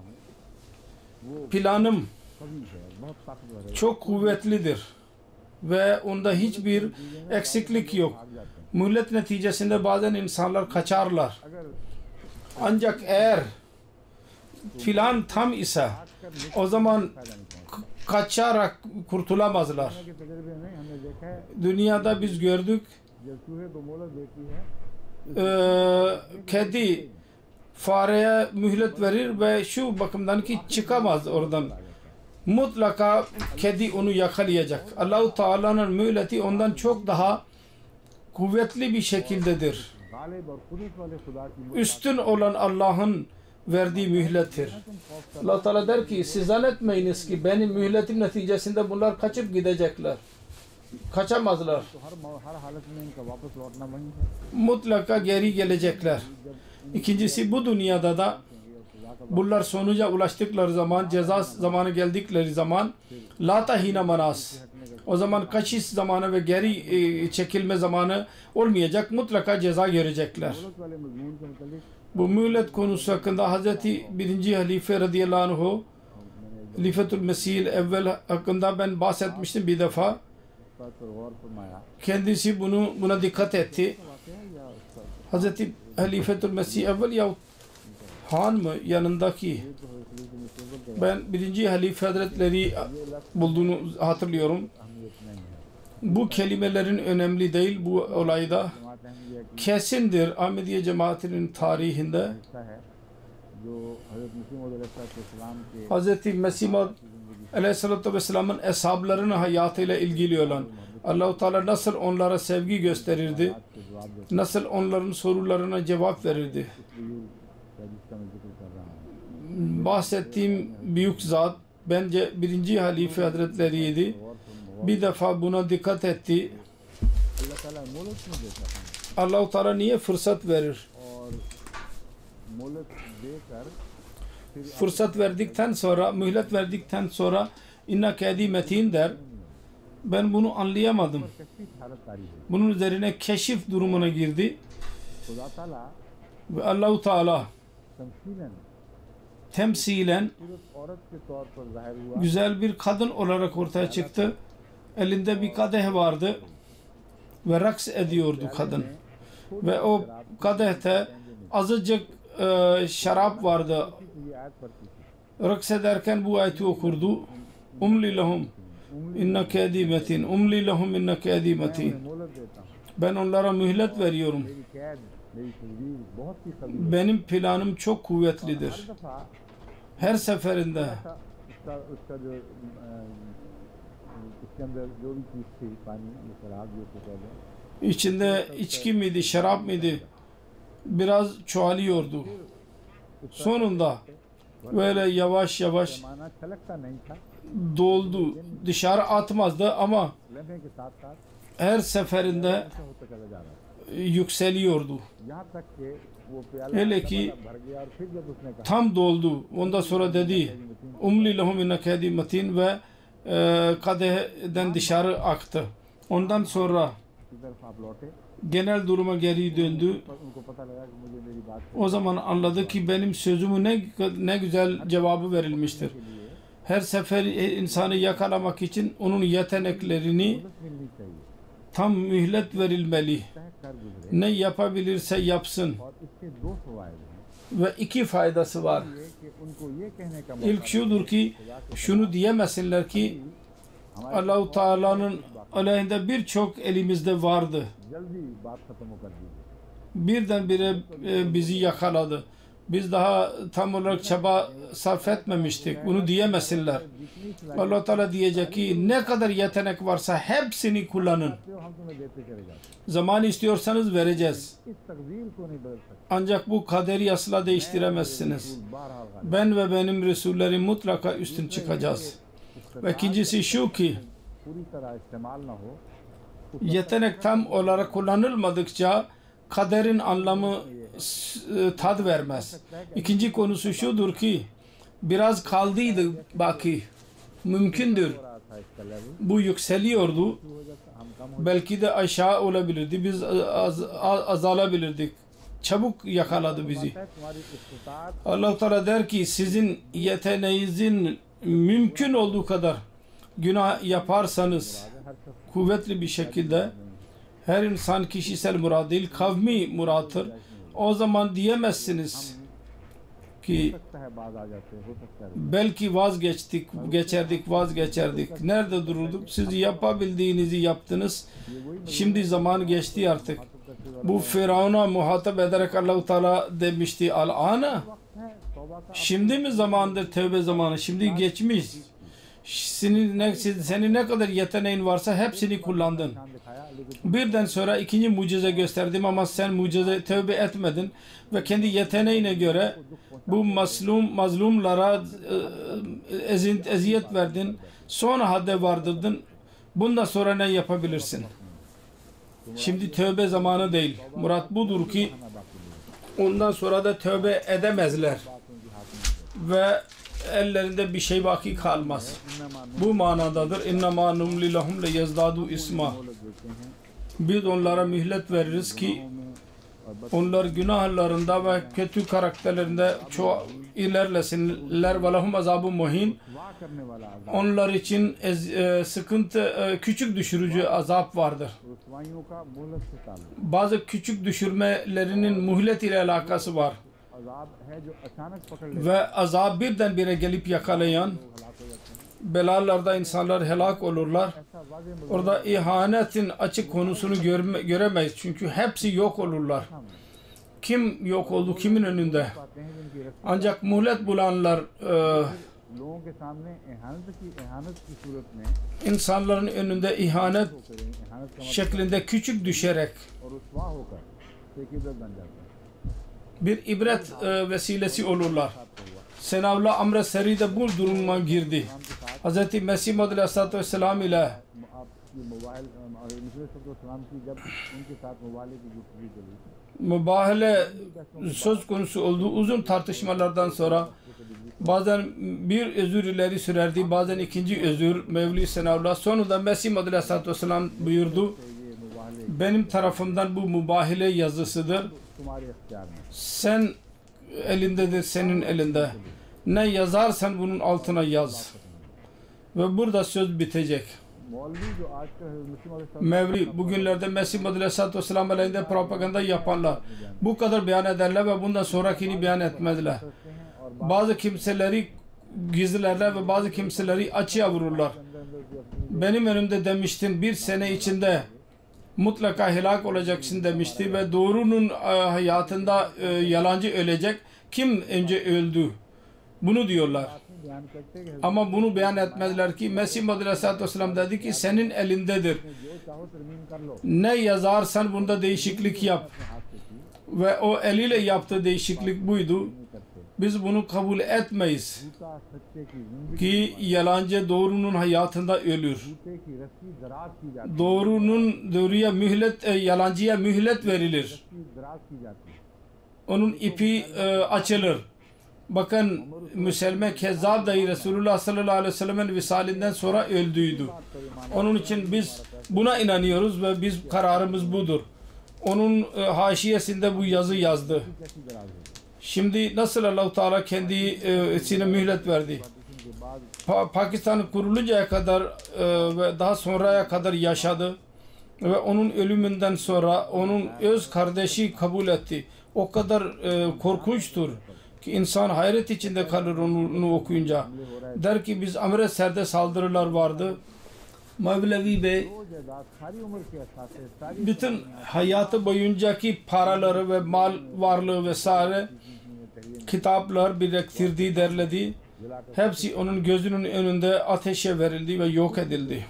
Speaker 2: planım çok kuvvetlidir ve onda hiçbir eksiklik yok. Mühlet neticesinde bazen insanlar kaçarlar. Ancak eğer plan tam ise o zaman kaçarak kurtulamazlar. Dünyada biz gördük, kedi fareye mühlet verir ve şu bakımdan ki çıkamaz oradan. Mutlaka kedi onu yakalayacak. Allah-u Teala'nın mühleti ondan çok daha kuvvetli bir şekildedir. Üstün olan Allah'ın verdiği mühlettir. Allah Teala der ki siz zannetmeyiniz ki benim mühletim neticesinde bunlar kaçıp gidecekler. Kaçamazlar. Mutlaka geri gelecekler. İkincisi bu dünyada da bunlar sonuca ulaştıkları zaman, ceza zamanı geldikleri zaman la tahina manas. O zaman kaçış zamanı ve geri çekilme zamanı olmayacak. Mutlaka ceza görecekler. Bu mühlet konusu hakkında Hazreti 1. Halife radıyallahu anhu Halifetül Mesih evvel hakkında ben bahsetmiştim bir defa. Kendisi buna dikkat etti. Hazreti Halifetül Mesih evvel ya Han mı yanındaki ben 1. Halife Hazretleri bulduğunu hatırlıyorum. Bu kelimelerin önemli değil bu olayda. Kesindir Ahmediye cemaatinin tarihinde Hz. Mesih Maud Aleyhisselatü Vesselam'ın eshablarının hayatıyla ilgili olan Allah-u Teala nasıl onlara sevgi gösterirdi, nasıl onların sorularına cevap verirdi. Bahsettiğim büyük zat bence 1. Halife Hazretleri'ydi. Bir defa buna dikkat etti. Allah-u Teala niye fırsat verir? Fırsat verdikten sonra, mühlet verdikten sonra inna kedi metin der. Ben bunu anlayamadım. Bunun üzerine keşif durumuna girdi. Ve Allah-u Teala temsilen güzel bir kadın olarak ortaya çıktı. Elinde bir kadeh vardı ve raks ediyordu kadın. Ve o kadehte azıcık şarap vardı. Raks ederken bu ayeti okurdu. Umli lahum inna kedi metin. Umli lahum inna kedi metin. Ben onlara mühlet veriyorum. Benim planım çok kuvvetlidir. Her seferinde içinde içki miydi, şarap mıydı biraz çoğalıyordu. Sonunda böyle yavaş yavaş doldu. Dışarı atmazdı ama her seferinde yükseliyordu. Hele ki tam doldu. Ondan sonra dedi umli lahum inna kedi metin ve kadehden dışarı aktı. Ondan sonra genel duruma geri döndü. O zaman anladı ki benim sözümü ne güzel cevabı verilmiştir. Her sefer insanı yakalamak için onun yeteneklerini tam mühlet verilmeli. Ne yapabilirse yapsın. Ve iki faydası var. İlk şudur ki şunu diyemesinler ki Allah-u Teala'nın aleyhinde birçok elimizde vardı. Birdenbire bizi yakaladı. Biz daha tam olarak çaba sarf etmemiştik. Bunu diyemesinler. Allah-u Teala diyecek ki ne kadar yetenek varsa hepsini kullanın. Zaman istiyorsanız vereceğiz. Ancak bu kaderi asla değiştiremezsiniz. Ben ve benim Resullerim mutlaka üstün çıkacağız. Ve ikincisi şu ki yetenek tam olarak kullanılmadıkça kaderin anlamı tad vermez. İkinci konusu şudur ki biraz kaldıydı baki. Mümkündür. Bu yükseliyordu. Belki de aşağı olabilirdi. Biz azalabilirdik. çabuk yakaladı bizi.
Speaker 3: तुम्हारी इस्तात
Speaker 2: Allah Teala der ki sizin yeteneğinizin mümkün olduğu kadar günah yaparsanız kuvvetli bir şekilde, her insan kişisel murad değil kavmi murattır. O zaman diyemezsiniz ki
Speaker 3: सकता है बाज आ जाते हो सकता है
Speaker 2: belki vazgeçerdik. Nerede dururduk? Siz yapabildiğinizi yaptınız. Şimdi zaman geçti artık. Bu Firavun'a muhatap ederek Allah-u Teala demişti. Al-ana. Şimdi mi zamandır tövbe zamanı? Şimdi geçmiş. Senin ne kadar yeteneğin varsa hepsini kullandın. Birden sonra ikinci mucize gösterdim ama sen mucize tövbe etmedin ve kendi yeteneğine göre bu mazlumlara eziyet verdin. Sonra hadde vardırdın. Bundan sonra ne yapabilirsin? Şimdi tövbe zamanı değil. Murat budur ki ondan sonra da tövbe edemezler ve ellerinde bir şey baki kalmaz. Bu manadadır. İnnemâ numli lehum leyezdâdû isma. Biz onlara mühlet veririz ki onlar günahlarında ve kötü karakterlerinde çok ilerlesinler. Ve lehum azabun muhin.
Speaker 3: वाह करने वाला अजाब
Speaker 2: Onlar için sıkıntı, küçük düşürücü azap vardır.
Speaker 3: रुसवाइयों का मोहलत से ताल्लुक
Speaker 2: Bazı küçük düşürmelerinin muhlet ile alakası var.
Speaker 3: अजाब है जो अचानक पकड़ ले
Speaker 2: Ve azap birdenbire gelip yakalayan belalarda insanlar helak olurlar.
Speaker 3: ऐसा वाज़ेह
Speaker 2: Orada ihanetin açık konusunu göremeyiz. Çünkü hepsi yok olurlar. Kim yok oldu kimin önünde?
Speaker 3: पाते हैं जिनकी रस्म
Speaker 2: Ancak muhlet bulanlar
Speaker 3: लोगों के सामने एहानत की सूरत में
Speaker 2: insanların önünde ihanet
Speaker 3: करें एहानत का
Speaker 2: şeklinde küçük düşerek
Speaker 3: और रुसवा होकर एक इज्जत बन जाता है
Speaker 2: bir ibret vesilesi olurlar. Senavla Amr Seri de bu duruma girdi. Hz. Mesih Muhammed Aleyhisselatü Vesselam ile
Speaker 3: आपकी मोबाइल सलाम की जब उनके साथ मोबाइल की गुफ्तगू चली
Speaker 2: mübahale söz konusu olduğu uzun tartışmalardan sonra bazen bir özür ileri sürerdi, bazen ikinci özür Mevli Senavla. Sonunda Mesih Muhammed Aleyhisselatü Vesselam buyurdu. Benim tarafımdan bu mübahale yazısıdır.
Speaker 3: तुम्हारे अख्तियार में
Speaker 2: Sen elindedir, senin elinde. Ne yazarsan bunun altına yaz. Ve burada söz bitecek.
Speaker 3: मौलवी जो आजकल मुस्लिम
Speaker 2: Mevli bugünlerde Mesih Muhammed Aleyhisselatü Vesselam aleyhinde propaganda yapanlar bu kadar beyan ederler ve bundan sonrakini beyan etmezler. Bazı kimseleri gizlerler ve bazı kimseleri açığa vururlar. Benim önümde demiştin bir sene içinde mutlaka helak olacaksın demişti ve doğrunun hayatında yalancı ölecek. Kim önce öldü? Bunu diyorlar.
Speaker 3: बयान करते हैं
Speaker 2: Ama bunu beyan etmezler ki Mesih Muhammed Aleyhisselatü Vesselam dedi ki senin elindedir.
Speaker 3: जो चाहो तरमीम कर लो
Speaker 2: Ne yazarsan bunda değişiklik yap. Ve o eliyle yaptığı değişiklik buydu. Biz bunu kabul etmeyiz
Speaker 3: झूठा सच्चे की जिंदगी
Speaker 2: ki yalancı doğrunun hayatında ölür.
Speaker 3: झूठे की रस्सी दराज की जाती
Speaker 2: Doğruya mühlet, yalancıya mühlet verilir.
Speaker 3: रस्सी दराज की जाती है
Speaker 2: Onun ipi açılır. Bakın Müselme Kezzab dahi Resulullah sallallahu aleyhi ve sellem'in visalinden sonra öldüydü. Onun için biz buna inanıyoruz ve biz kararımız budur. Onun haşiyesinde bu yazı yazdı.
Speaker 3: कैसी दराज है
Speaker 2: Şimdi nasıl Allah-u Teala kendisine mühlet verdi. Pakistan kuruluncaya kadar ve daha sonraya kadar yaşadı. Ve onun ölümünden sonra onun öz kardeşi kabul etti. O kadar korkunçtur ki insan hayret içinde kalır onu okuyunca. Der ki biz Amritsar'da saldırılar vardı. Mevlevi Bey
Speaker 3: वो जायदाद सारी उम्र के असासे सारी
Speaker 2: bütün hayatı boyuncaki paraları ve mal varlığı vesaire kitaplar biriktirdi, derledi. Hepsi onun gözünün önünde ateşe verildi ve yok edildi.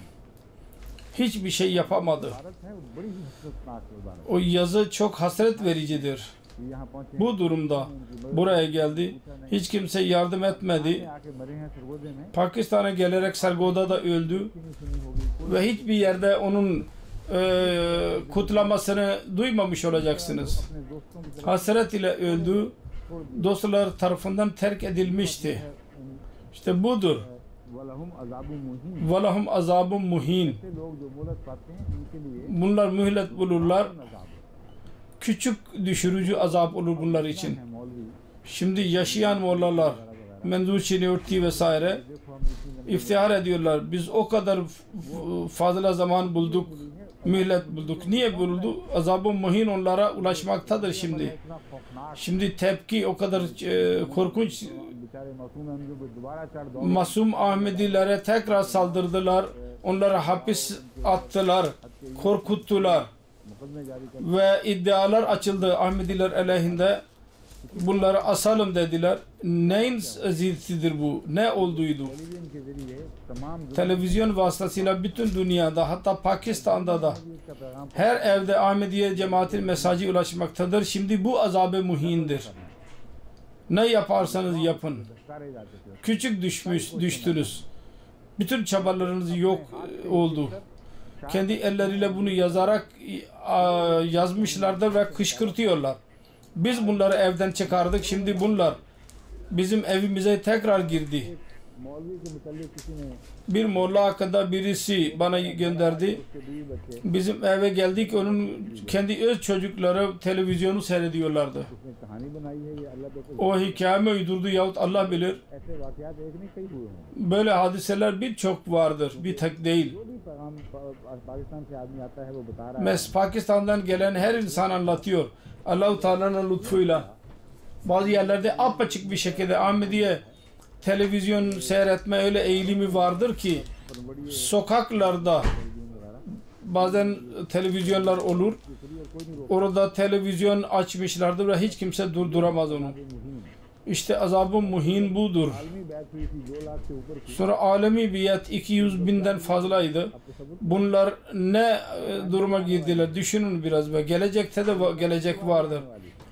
Speaker 2: Hiçbir şey yapamadı.
Speaker 3: Bharat है वो बड़ी ही हसरतनाक इबारत
Speaker 2: O yazı çok hasret vericidir.
Speaker 3: है यहाँ पहुंचे
Speaker 2: Bu durumda buraya geldi. Hiç kimse yardım etmedi.
Speaker 3: आके मरे हैं सरगोदे में
Speaker 2: Pakistan'a gelerek Sargoda'da öldü.
Speaker 3: सुनी होगी
Speaker 2: Ve hiçbir yerde onun kutlamasını duymamış olacaksınız.
Speaker 3: अपने दोस्तों की
Speaker 2: Hasret ile öldü. Dostlar tarafından terk edilmişti. İşte budur.
Speaker 3: वलहुम अज़ाबु मुहीन
Speaker 2: وَلَهُمْ عَذَابٌ मुhin.
Speaker 3: ऐसे लोग जो मोहलत पाते हैं उनके लिए
Speaker 2: Bunlar mühlet bulurlar.
Speaker 3: अज़ाब है
Speaker 2: küçük düşürücü azap olur bunlar için.
Speaker 3: है मौलवी
Speaker 2: Şimdi yaşayan mollalar, menzur çiniyorti vesaire iftihar ediyorlar. Biz o kadar fazla zaman bulduk, mühlet bulduk. Niye buldu? Azab-ı muhin onlara ulaşmaktadır şimdi.
Speaker 3: इतना खौफनाक
Speaker 2: Şimdi tepki o kadar korkunç.
Speaker 3: बेचारे मासूम हैं उनको दोबारा चढ़ दो
Speaker 2: Masum Ahmedilere tekrar saldırdılar. Onları hapis attılar, korkuttular
Speaker 3: मुकदमे जारी कर
Speaker 2: ve iddialar açıldı Ahmediler aleyhinde. Bunları asalım dediler. Neyin ziyetidir bu? Ne olduydu?
Speaker 3: Television के जरिए तमाम
Speaker 2: Televizyon vasıtasıyla bütün dünyada, hatta Pakistan'da da
Speaker 3: इसका पैगाम
Speaker 2: her evde Ahmediye cemaatin mesajı ulaşmaktadır. Şimdi bu azab-ı muhindir. Ne yaparsanız yapın.
Speaker 3: करे जाते थे
Speaker 2: Küçük düştünüz. Bütün çabalarınız yok oldu. Kendi elleriyle bunu yazarak yazmışlardır ve kışkırtıyorlar. Biz bunları evden çıkardık. Şimdi bunlar bizim evimize tekrar girdi.
Speaker 3: मौलवी के मुतालिक किसी ने
Speaker 2: Bir molla hakkında birisi bana gönderdi.
Speaker 3: उसके बीवी बच्चे
Speaker 2: Bizim eve geldik. Onun kendi öz çocukları televizyonu seyrediyorlardı.
Speaker 3: उसने कहानी बनाई है ये अल्लाह पे
Speaker 2: O hikaye mi uydurdu yahut Allah bilir.
Speaker 3: ऐसे वाकयात एक नहीं कई हुए हैं
Speaker 2: Böyle hadiseler birçok vardır. Bir tek değil.
Speaker 3: जो भी पैगाम पाकिस्तान से आदमी आता है वो बता रहा है
Speaker 2: Pakistan'dan gelen her insan anlatıyor. Allah-u Teala'nın lütfuyla. Bazı yerlerde apaçık bir şekilde Ahmediye televizyon seyretme öyle eğilimi vardır ki sokaklarda bazen televizyonlar olur. Orada televizyon açmışlardır ve hiç kimse durduramaz onu. İşte azab-ı muhin budur.
Speaker 3: आलमी बैच हुई थी 2 लाख से ऊपर की
Speaker 2: Sonra alemi biat 200 binden fazlaydı. Bunlar ne duruma girdiler? Düşünün biraz be. Gelecekte de gelecek vardır.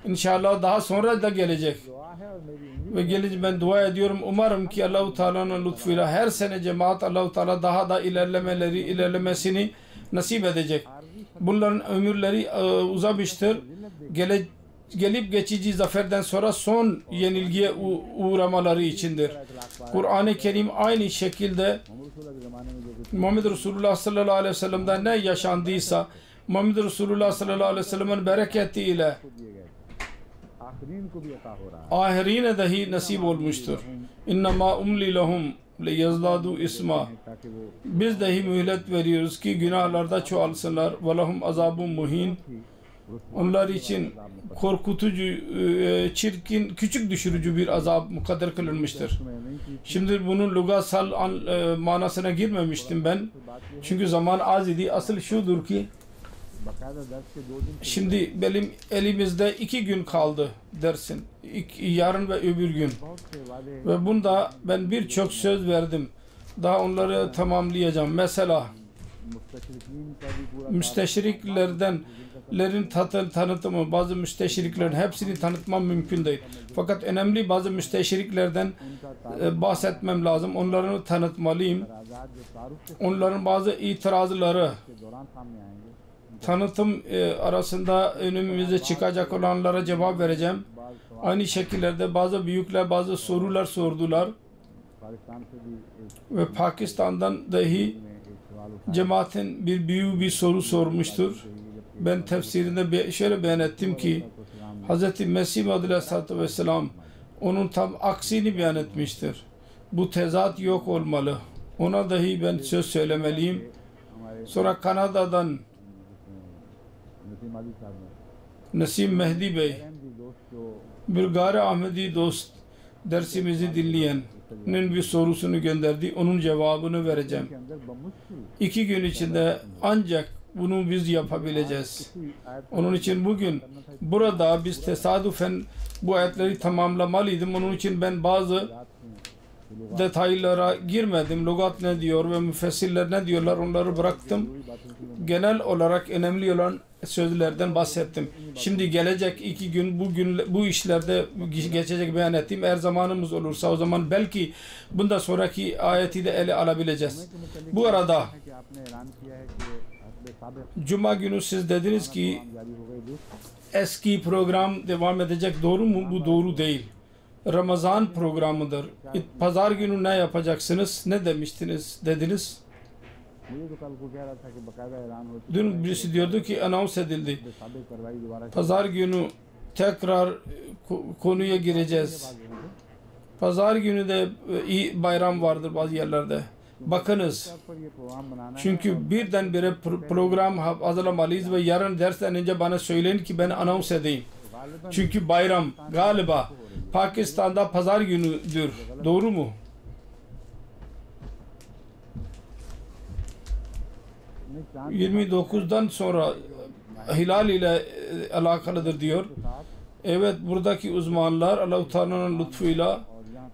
Speaker 2: İnşallah daha sonra da gelecek.
Speaker 3: दुआ है और मेरी
Speaker 2: Ve gelince ben dua ediyorum. Umarım ki Allah-u Teala'nın lütfuyla her sene cemaat Allah-u Teala daha da ilerlemesini nasip edecek. Bunların ömürleri uzamıştır. Gelip geçici zaferden sonra son yenilgiye uğramaları içindir. Kur'an-ı Kerim aynı şekilde Muhammed Resulullah sallallahu aleyhi ve sellem'den ne yaşandıysa Muhammed Resulullah sallallahu aleyhi ve sellem'in bereketiyle
Speaker 3: आखरीन को भी अता हो रहा है
Speaker 2: ahirine dahi nasip olmuştur. İnnemâ umli lehum leyezdâdû isma.
Speaker 3: ताकि वो
Speaker 2: Biz dahi mühlet veriyoruz ki günahlarda çoğalsınlar. Ve lehum azabun muhin. Onlar için korkutucu, çirkin, küçük düşürücü bir azap mukadder kılınmıştır. Şimdi bunun lügatsal manasına girmemiştim ben. Çünkü zaman az idi. Asıl şudur ki
Speaker 3: बाकायदा दर्ज के 2 दिन
Speaker 2: şimdi benim elimizde 2 gün kaldı dersin. Yarın ve öbür gün.
Speaker 3: बहुत से वादे
Speaker 2: Ve bunda ben birçok söz verdim. Daha onları tamamlayacağım. Mesela
Speaker 3: मुस्तशरिकीन का भी पूरा
Speaker 2: müsteşriklerin tanıtımı, bazı müsteşriklerin hepsini tanıtmam mümkün değil. Fakat önemli bazı müsteşriklerden bahsetmem lazım. Onları tanıtmalıyım.
Speaker 3: आजाद जो तारुफ के
Speaker 2: Onların bazı itirazları
Speaker 3: दौरान सामने आएंगे
Speaker 2: tanıtım arasında önümüze çıkacak olanlara cevap vereceğim. Aynı şekillerde bazı büyükler bazı sorular sordular
Speaker 3: Pakistan से भी एक
Speaker 2: ve Pakistan'dan dahi
Speaker 3: में एक सवाल उठा
Speaker 2: cemaatin bir büyüğü bir soru sormuştur. Ben tefsirinde şöyle beyan ettim ki Hz. Mesih Aleyhisselatü Vesselam onun tam aksini beyan etmiştir. Bu tezat yok olmalı. Ona dahi ben söz söylemeliyim.
Speaker 3: हमारे
Speaker 2: Sonra Kanada'dan
Speaker 3: Naseem आदि साहब ने
Speaker 2: Nasim Mehdi Bey,
Speaker 3: Ahmadi दोस्त जो
Speaker 2: bir gayri Ahmedi dost dersimizi dinleyenin bir sorusunu gönderdi. Onun cevabını vereceğim.
Speaker 3: के अंदर बमुश्किल
Speaker 2: 2 gün içinde ancak bunu biz yapabileceğiz.
Speaker 3: आयत
Speaker 2: Onun için bugün burada biz tesadüfen bu ayetleri tamamlamalıydım. Onun için ben bazı detaylara girmedim. Lugat ne diyor ve müfessirler ne diyorlar onları bıraktım. Genel olarak önemli olan sözlerden bahsettim. Şimdi gelecek 2 gün bu işlerde geçecek beyan ettiğim eğer zamanımız olursa o zaman belki bundan sonraki ayeti de ele alabileceğiz. Bu arada
Speaker 3: कि आपने ऐलान किया है कि हस्ब साबिक
Speaker 2: Cuma günü siz dediniz ki
Speaker 3: जारी हो गए दोस्त
Speaker 2: eski program devam edecek. Doğru mu? Bu doğru değil. Ramazan programıdır. Pazar günü ne yapacaksınız? Ne demiştiniz? Dediniz.
Speaker 3: मुझे तो कल को कह रहा था कि बाकायदा ऐलान हो चुका
Speaker 2: Dün birisi diyordu ki anons edildi.
Speaker 3: है, साबिक कार्रवाई दोबारा
Speaker 2: Pazar günü tekrar konuya gireceğiz. Pazar günü de iyi bayram vardır bazı yerlerde. Bakınız.
Speaker 3: पर ये प्रोग्राम बनाना है।
Speaker 2: Çünkü birdenbire program hazırlamalıyız ve yarın dersten önce bana söyleyin ki ben anons edeyim. Çünkü bayram galiba Pakistan'da pazar günüdür. Doğru mu?
Speaker 3: नहीं, चांद
Speaker 2: 29'dan sonra hilal ile alakalıdır diyor. Evet, buradaki uzmanlar Allah-u Teala'nın lütfuyla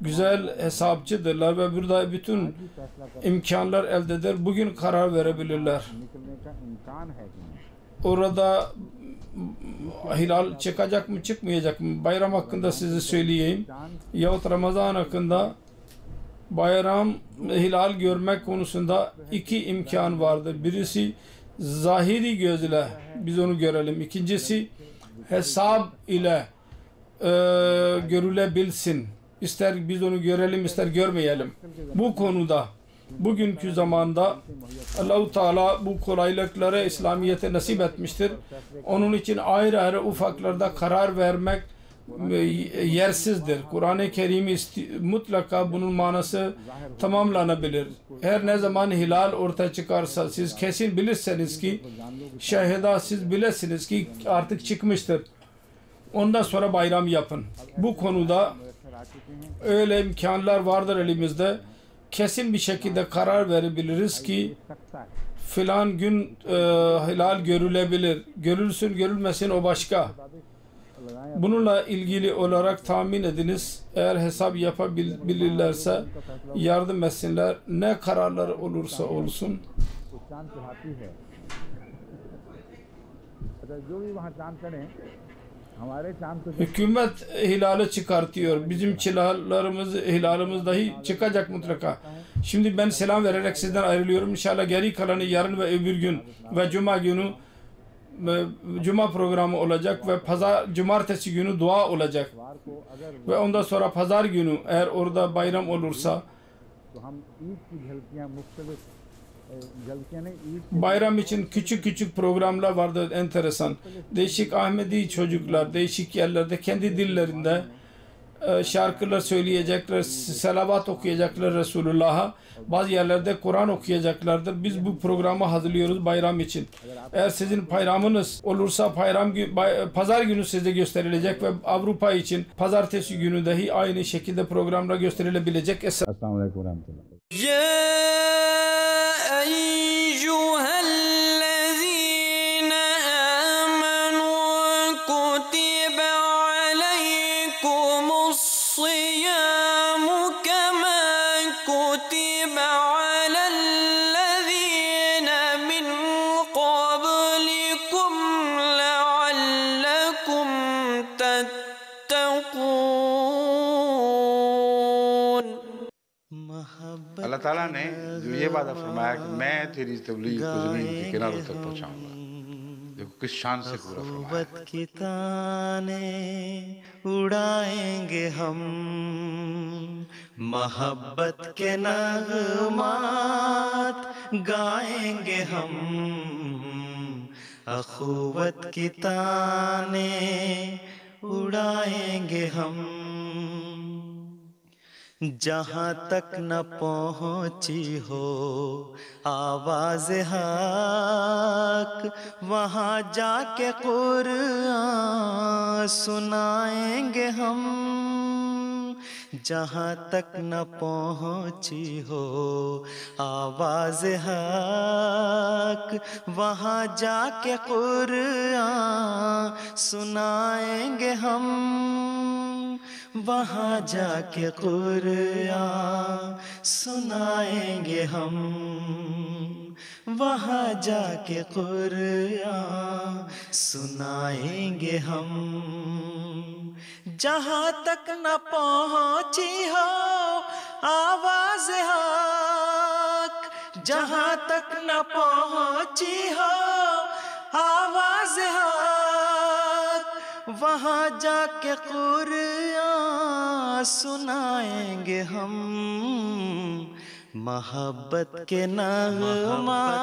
Speaker 2: güzel hesapçıdırlar ve burada bütün
Speaker 3: फैसला कर
Speaker 2: imkanlar elde eder. Bugün karar verebilirler.
Speaker 3: निकलने का इम्कान है कि नहीं।
Speaker 2: Orada hilal çıkacak mı çıkmayacak mı? Bayram hakkında size söyleyeyim.
Speaker 3: चांद
Speaker 2: Yahut Ramazan hakkında bayram hilal görmek konusunda iki imkan vardır. Birisi zahiri gözle biz onu görelim. İkincisi hesap ile görülebilsin. İster biz onu görelim ister görmeyelim. Bu konuda bugünkü zamanda Allah-u Teala bu kolaylıkları İslamiyet'e nasip etmiştir. Onun için ayrı ayrı ufaklarda karar vermek yersizdir. Kur'an-ı Kerim mutlaka bunun manası tamamlanabilir. Her ne zaman hilal ortaya çıkarsa siz kesin bilirseniz ki şahida siz bilesiniz ki artık çıkmıştır. Ondan sonra bayram yapın. Bu konuda öyle imkanlar vardır elimizde. Kesin bir şekilde karar verebiliriz ki
Speaker 3: सकता है।
Speaker 2: filan gün hilal görülebilir. Görülsün görülmesin o başka. Bununla ilgili olarak tahmin ediniz. Eğer hesap yapabilirlerse yardım etsinler. Ne kararları olursa olsun.
Speaker 3: तो चांद चढ़ाती है। अच्छा, जो भी वहाँ चांद करें, हमारे चांद तो
Speaker 2: Hükümet hilali çıkartıyor. Bizim hilalimiz dahi çıkacak mutlaka. Şimdi ben selam vererek sizden ayrılıyorum. İnşallah geri kalanı yarın ve öbür gün ve cuma günü cuma programı olacak ve cumartesi günü dua olacak.
Speaker 3: वार को अगर
Speaker 2: Ve ondan sonra pazar günü eğer orada bayram olursa
Speaker 3: तो हम ईद की झलकियाँ मुख्तलिफ झलकियाँ नहीं ईद की
Speaker 2: bayram için küçük küçük programlar vardır enteresan. Değişik Ahmedi çocuklar değişik yerlerde kendi dillerinde şarkılar söyleyecekler, selavat okuyacaklar Resulullah'a. Bazı yerlerde Kur'an okuyacaklardır. Biz bu programı hazırlıyoruz bayram için. Eğer sizin bayramınız olursa pazar günü size gösterilecek ve Avrupa için pazartesi günü dahi aynı şekilde programlar gösterilebilecek.
Speaker 3: अस्सलाम वालेकुम रहमतुल्लाह।
Speaker 4: يا أيها الذين آمنوا كتب عليكم الصيام كما كتب على الذين من قبلكم لعلكم تتقون
Speaker 1: अल्लाह ताला ने जो ये वादा फरमाया कि मैं तेरी तबलीग को ज़मीन के किनारों तक पहुँचाऊँगा, देखो किस शान से पूरा फरमाया है।
Speaker 4: मोहब्बत की ताने उड़ाएंगे हम, मोहब्बत के नगमात गाएंगे हम, अखुवत की ताने उड़ाएंगे हम। जहाँ तक न पहुँची हो आवाज़ हक, वहाँ जाके कुरान सुनाएंगे हम। जहाँ तक न पहुँची हो आवाज़ हक, वहाँ जाके कुरान सुनाएंगे हम। वहाँ जाके कुरान सुनाएंगे हम, वहाँ जाके कुरान सुनाएंगे हम। जहाँ तक न पहुँची हो आवाज़ हक, जहाँ तक न पहुँची हो आवाज़ हक, वहाँ जाके कुरान सुनाएंगे हम, मोहब्बत के नग़मात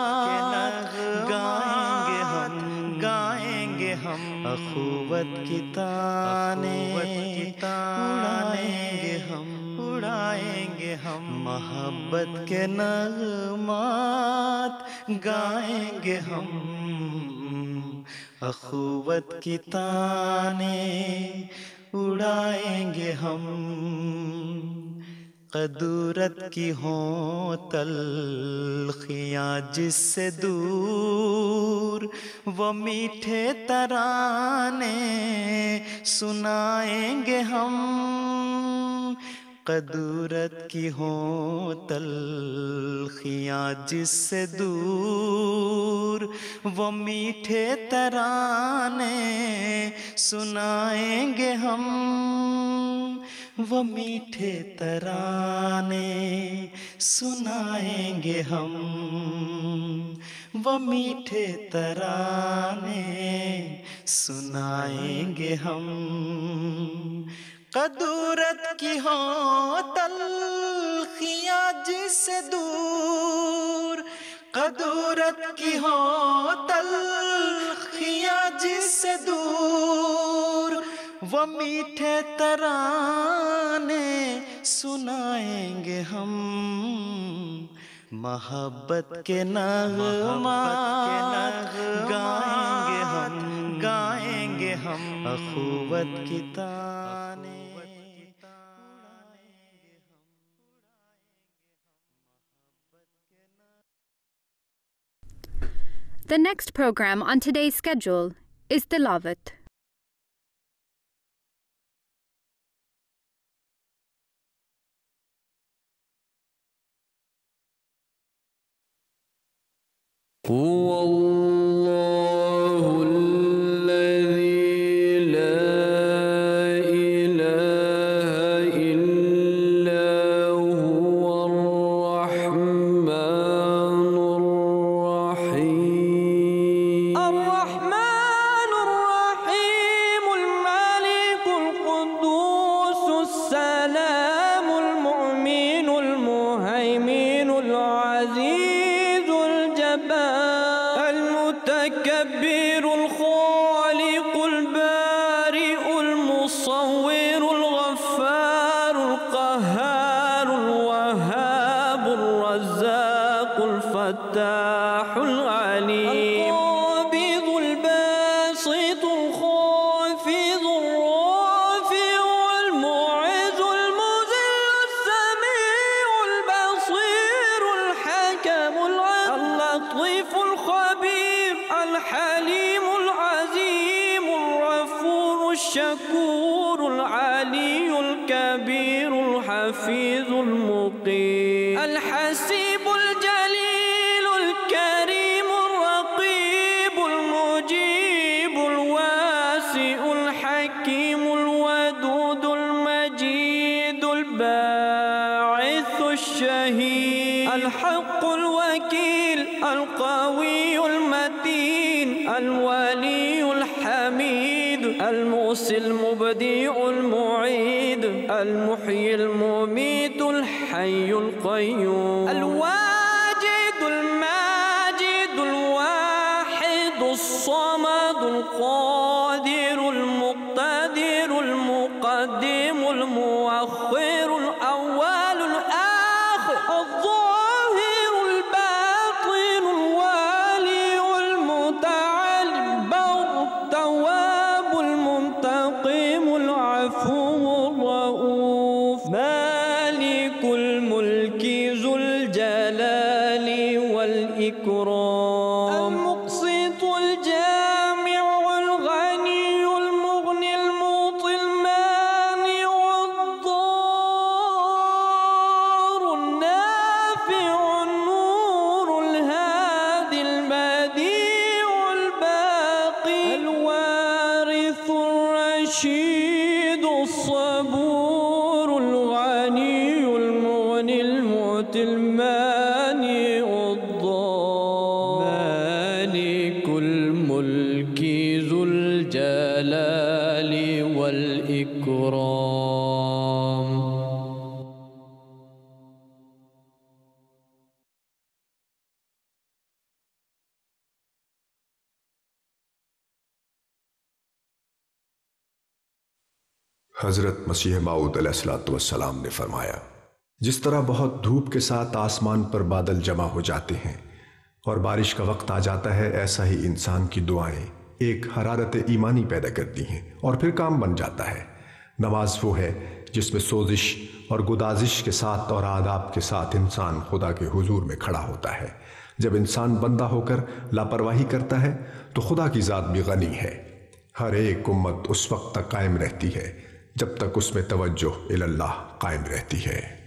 Speaker 4: गाएंगे हम अख़ुवत की ताने उड़ाएंगे हम मोहब्बत के नग़मात गाएंगे हम अख़ुवत की ताने उड़ाएंगे हम। क़दूरत की हों तल्ख़ियाँ जिससे दूर वो मीठे तराने सुनाएंगे हम। क़दूरत की हों तल्ख़ियाँ जिससे दूर वो मीठे तराने सुनाएंगे हम। वो मीठे तराने सुनाएंगे हम। वो मीठे तराने सुनाएंगे हम। क़दूरत की हो तल्ख़ियाँ जिससे दूर क़दूरत की हो तल्ख़ियाँ जिससे दूर वो मीठे तराने सुनाएंगे हम। मोहब्बत के नग़मात गाएंगे हम अख़ुवत की ताने।
Speaker 5: The next program on today's schedule is Tilawat.
Speaker 6: هو الله الذي لا إله إلا هو الرحمن الرحيم الرحمن الرحيم الملك القدوس السلام المؤمن المهيمن العزيز المتكبر الخالق البارئ المصور الغفار القهار الوهاب الرزاق الفتاح العليم القابض الباسط الخافض الرافع المعز المذل السميع البصير الحكم اللطيف الخبير الحليم العظيم الغفور الشكور العلي الكبير الحفيظ المقيم الحسيب الجليل الكريم الرقيب المجيب الواسع الحكيم الودود المجيد الباعث الشهيد الحق الوكيل القوي المتين الولي الحميد الموصي المبدع المعيد المحيي المميت الحي القيوم الواجد الماجد الواحد الصمد القادر المقتدر المقدم المؤخر الأول الآخر الظاهر الباطن الوالي المتعال البر التواب المنتقم العفو الرؤوف مالك الملك ذو الجلال والإكرام المقسط الجامع والغني المغني المعطي المانع والضار النافع النور الهادي البديع الباقي الوارث الرشيد الصبور الغني المغني المعطي المانع الضار مالك الملك ذو الجلال والإكرام
Speaker 7: حضرت مسیح موعود علیہ السلام نے فرمایا، جس طرح بہت دھوپ کے ساتھ آسمان پر بادل جمع ہو جاتے ہیں اور بارش کا وقت آ جاتا ہے، ایسا ہی انسان کی دعائیں ایک حرارت ایمانی پیدا کرتی ہیں اور پھر کام بن جاتا ہے۔ نماز وہ ہے جس میں سوزش اور گدازش کے ساتھ اور آداب کے ساتھ انسان خدا کے حضور میں کھڑا ہوتا ہے۔ جب انسان بندہ ہو کر لاپرواہی کرتا ہے تو خدا کی ذات بھی غنی ہے۔ ہر ایک امت اس وقت تک قائم رہتی ہے جب تک اس میں توجہ الی اللہ قائم رہتی ہے۔